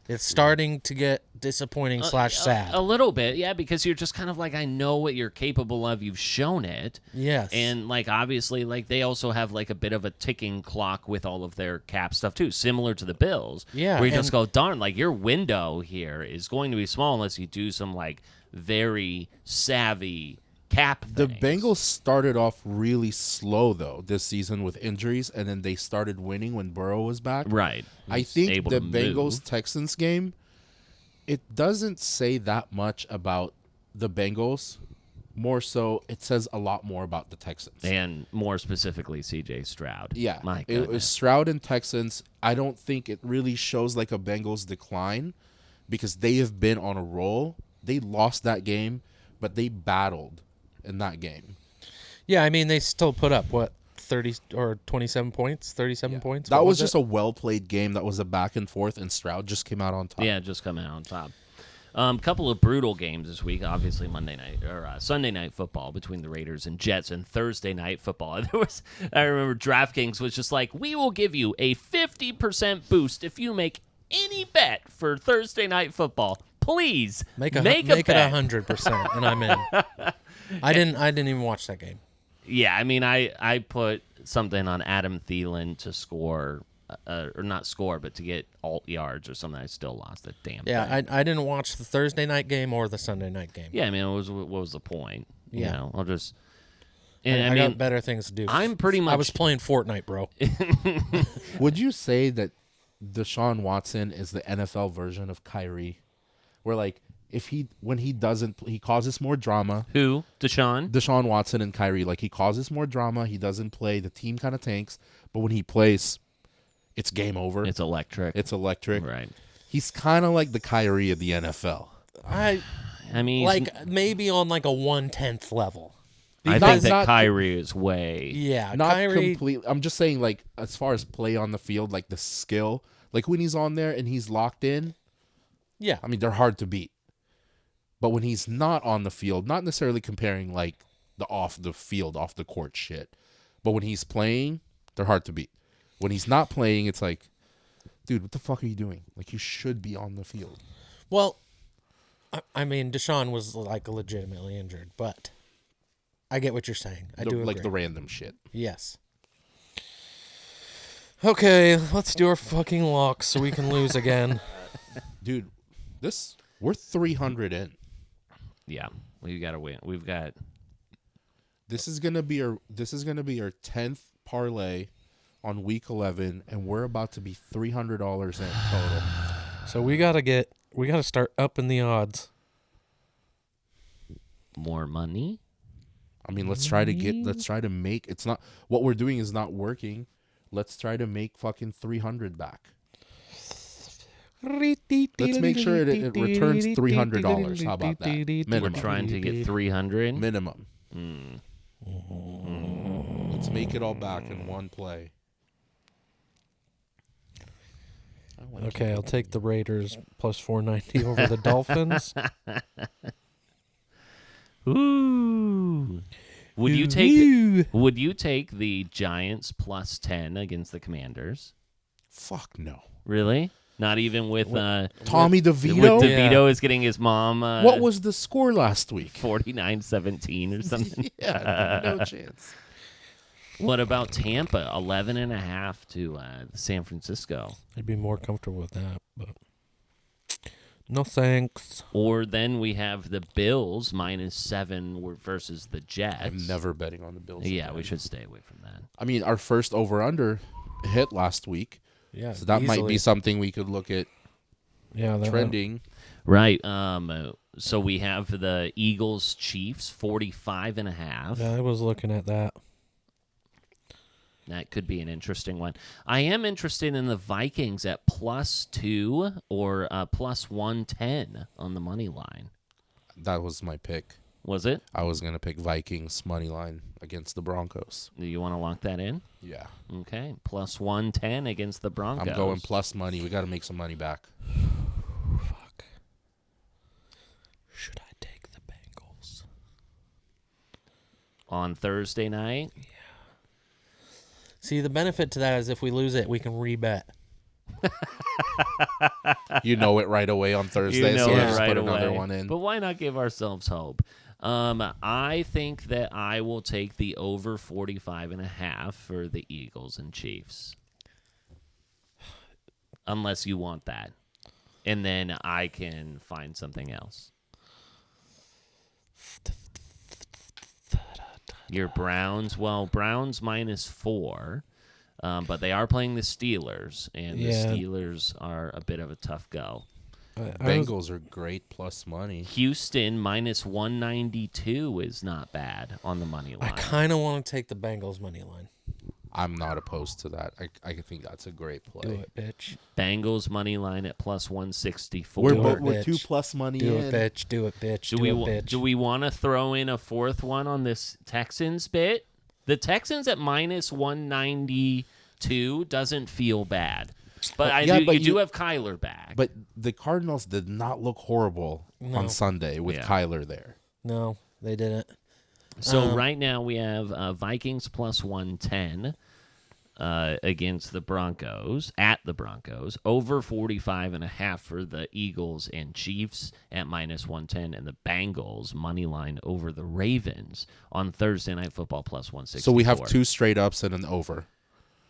It's starting to get disappointing / sad. A little bit, yeah, because you're just kind of like, I know what you're capable of. You've shown it. Yes. And, like, obviously, like, they also have, like, a bit of a ticking clock with all of their cap stuff, too, similar to the Bills. Yeah. Where you just go, darn, like, your window here is going to be small unless you do some, like, very savvy cap The things. Bengals started off really slow, though, this season with injuries, and then they started winning when Burrow was back. Right. I think able the to move. Bengals-Texans game, it doesn't say that much about the Bengals. More so, it says a lot more about the Texans. And more specifically, CJ Stroud. Yeah. My It was goodness. Stroud and Texans. I don't think it really shows like a Bengals decline because they have been on a roll. They lost that game, but they battled in that game. Yeah, I mean, they still put up, 30 or 27 points, 37 points? That What was just it? a well-played game. That was a back and forth, and Stroud just came out on top. Yeah, just coming out on top. Couple of brutal games this week. Obviously, Sunday night football between the Raiders and Jets, and Thursday night football. I remember DraftKings was just like, we will give you a 50% boost if you make any bet for Thursday night football. Please Make it bet. 100%, and I'm in. I didn't even watch that game. Yeah, I mean, I put something on Adam Thielen to score, or not score, but to get alt yards or something. I still lost the damn thing. I didn't watch the Thursday night game or the Sunday night game. Yeah, I mean, what was the point? You Yeah. know, I'll just. I And got better things to do. I'm pretty much. I was playing Fortnite, bro. Would you say that Deshaun Watson is the NFL version of Kyrie? Where, like, when he doesn't, he causes more drama. Who? Deshaun Watson and Kyrie. Like, he causes more drama. He doesn't play. The team kind of tanks. But when he plays, it's game over. It's electric. Right. He's kind of like the Kyrie of the NFL. I mean, like maybe on like a 1/10th level. I think that Kyrie is way. Yeah, not Kyrie. completely. I'm just saying, like, as far as play on the field, like the skill, like when he's on there and he's locked in. Yeah, I mean, they're hard to beat. But when he's not on the field, not necessarily comparing like the off the court shit, but when he's playing, they're hard to beat. When he's not playing, it's like, dude, what the fuck are you doing? Like, you should be on the field. Well, I mean, Deshaun was like legitimately injured, but I get what you're saying. I do like agree. the random shit. Yes. Okay, let's do our fucking locks so we can lose again. Dude, we're 300 in. Yeah, we got to win. We've got. This is gonna be our 10th parlay on week 11, and we're about to be $300 in total. So we gotta start upping the odds. More money. I mean, let's try to make. It's not what we're doing is not working. Let's try to make fucking 300 back. Let's make sure it returns $300. How about that? Minimum. We're trying to get 300 minimum. Let's make it all back in one play. Okay, I'll take the Raiders plus 490 over the Dolphins. Ooh. Would you take the Giants plus 10 against the Commanders? Fuck no. Really? Not even with Tommy DeVito? With DeVito is getting his mom. What was the score last week? 49-17 or something. Yeah, no chance. What about Tampa? 11.5 to San Francisco. I'd be more comfortable with that, but no thanks. Or then we have the Bills -7 versus the Jets. I'm never betting on the Bills. Yeah, again. we should stay away from that. I mean, our first over-under hit last week. Yeah, so that might be easily. something we could look at. Yeah, trending. Right. So we have the Eagles Chiefs 45.5. Yeah, I was looking at that. That could be an interesting one. I am interested in the Vikings at +2 or +110 on the money line. That was my pick. Was it? I was going to pick Vikings money line against the Broncos. Do you want to lock that in? Yeah. Okay. +110 against the Broncos. I'm going plus money. We got to make some money back. Fuck. Should I take the Bengals? On Thursday night? Yeah. See, the benefit to that is if we lose it, we can rebet. You know it right away on Thursday, You know so it just right put away. another one in. But why not give ourselves hope? I think that I will take the over 45.5 for the Eagles and Chiefs. Unless you want that. And then I can find something else. Your Browns, well, Browns -4, but they are playing the Steelers, and the Steelers are a bit of a tough go. Bengals are great plus money. Houston -192 is not bad on the money line. I kind of want to take the Bengals money line. I'm not opposed to that. I think that's a great play. Do it, bitch. Bengals money line at +164. We're 2+ money Do in. it, bitch. Do it, bitch. Do we want to throw in a fourth one on this Texans bit? The Texans at -192 doesn't feel bad. But you do have Kyler back. But the Cardinals did not look horrible on Sunday with Kyler there. No, they didn't. So right now we have Vikings +110 against the Broncos, at the Broncos, over 45.5 for the Eagles and Chiefs at -110, and the Bengals money line over the Ravens on Thursday Night Football +164. So we have 2 straight ups and an over.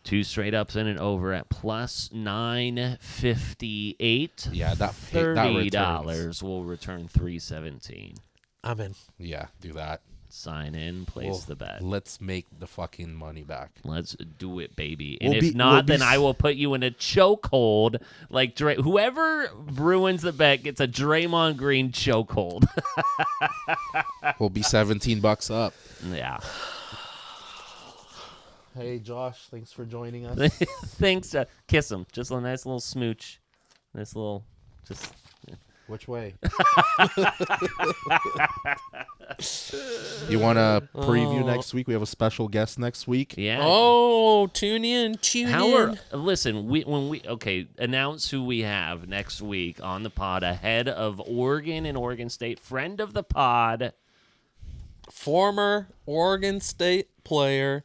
2 straight ups and an over at +958. Yeah, that $30 will return $317. I'm in. Yeah, do that. Sign in, place the bet. Let's make the fucking money back. Let's do it, baby. And if not, then I will put you in a chokehold. Like whoever ruins the bet gets a Draymond Green chokehold. We'll be $17 up. Yeah. Hey, Josh, thanks for joining us. Thanks. Kiss him. Just a nice little smooch. Nice little, just. Which way? You want to preview next week? We have a special guest next week. Yeah. Oh, tune in. Listen, announce who we have next week on the pod ahead of Oregon and Oregon State. Friend of the pod. Former Oregon State player.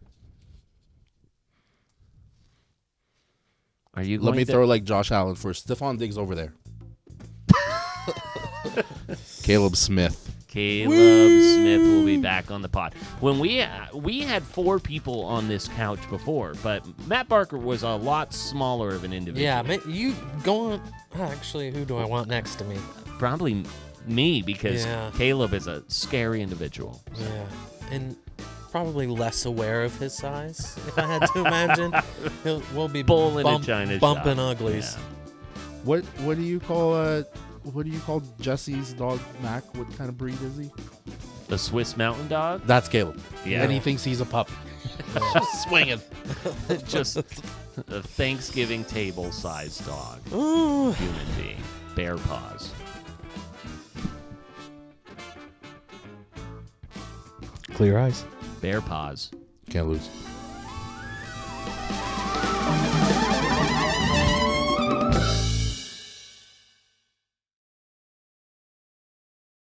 Are you? Let me throw like Josh Allen first. Stephon Diggs over there. Caleb Smith. Caleb Smith will be back on the pod. When we had 4 people on this couch before, but Matt Barker was a lot smaller of an individual. Yeah, you going? Actually, who do I want next to me? Probably me, because Caleb is a scary individual. Yeah, and probably less aware of his size. If I had to imagine, we'll be bull in a China bumping shop. uglies. Yeah. What do you call Jesse's dog, Mac? What kind of breed is he? The Swiss Mountain Dog? That's Caleb. Yeah. And he thinks he's a pup. Just swinging. Just a Thanksgiving table-sized dog. Ooh. Human being. Bear paws. Clear eyes. Bear paws. Can't lose.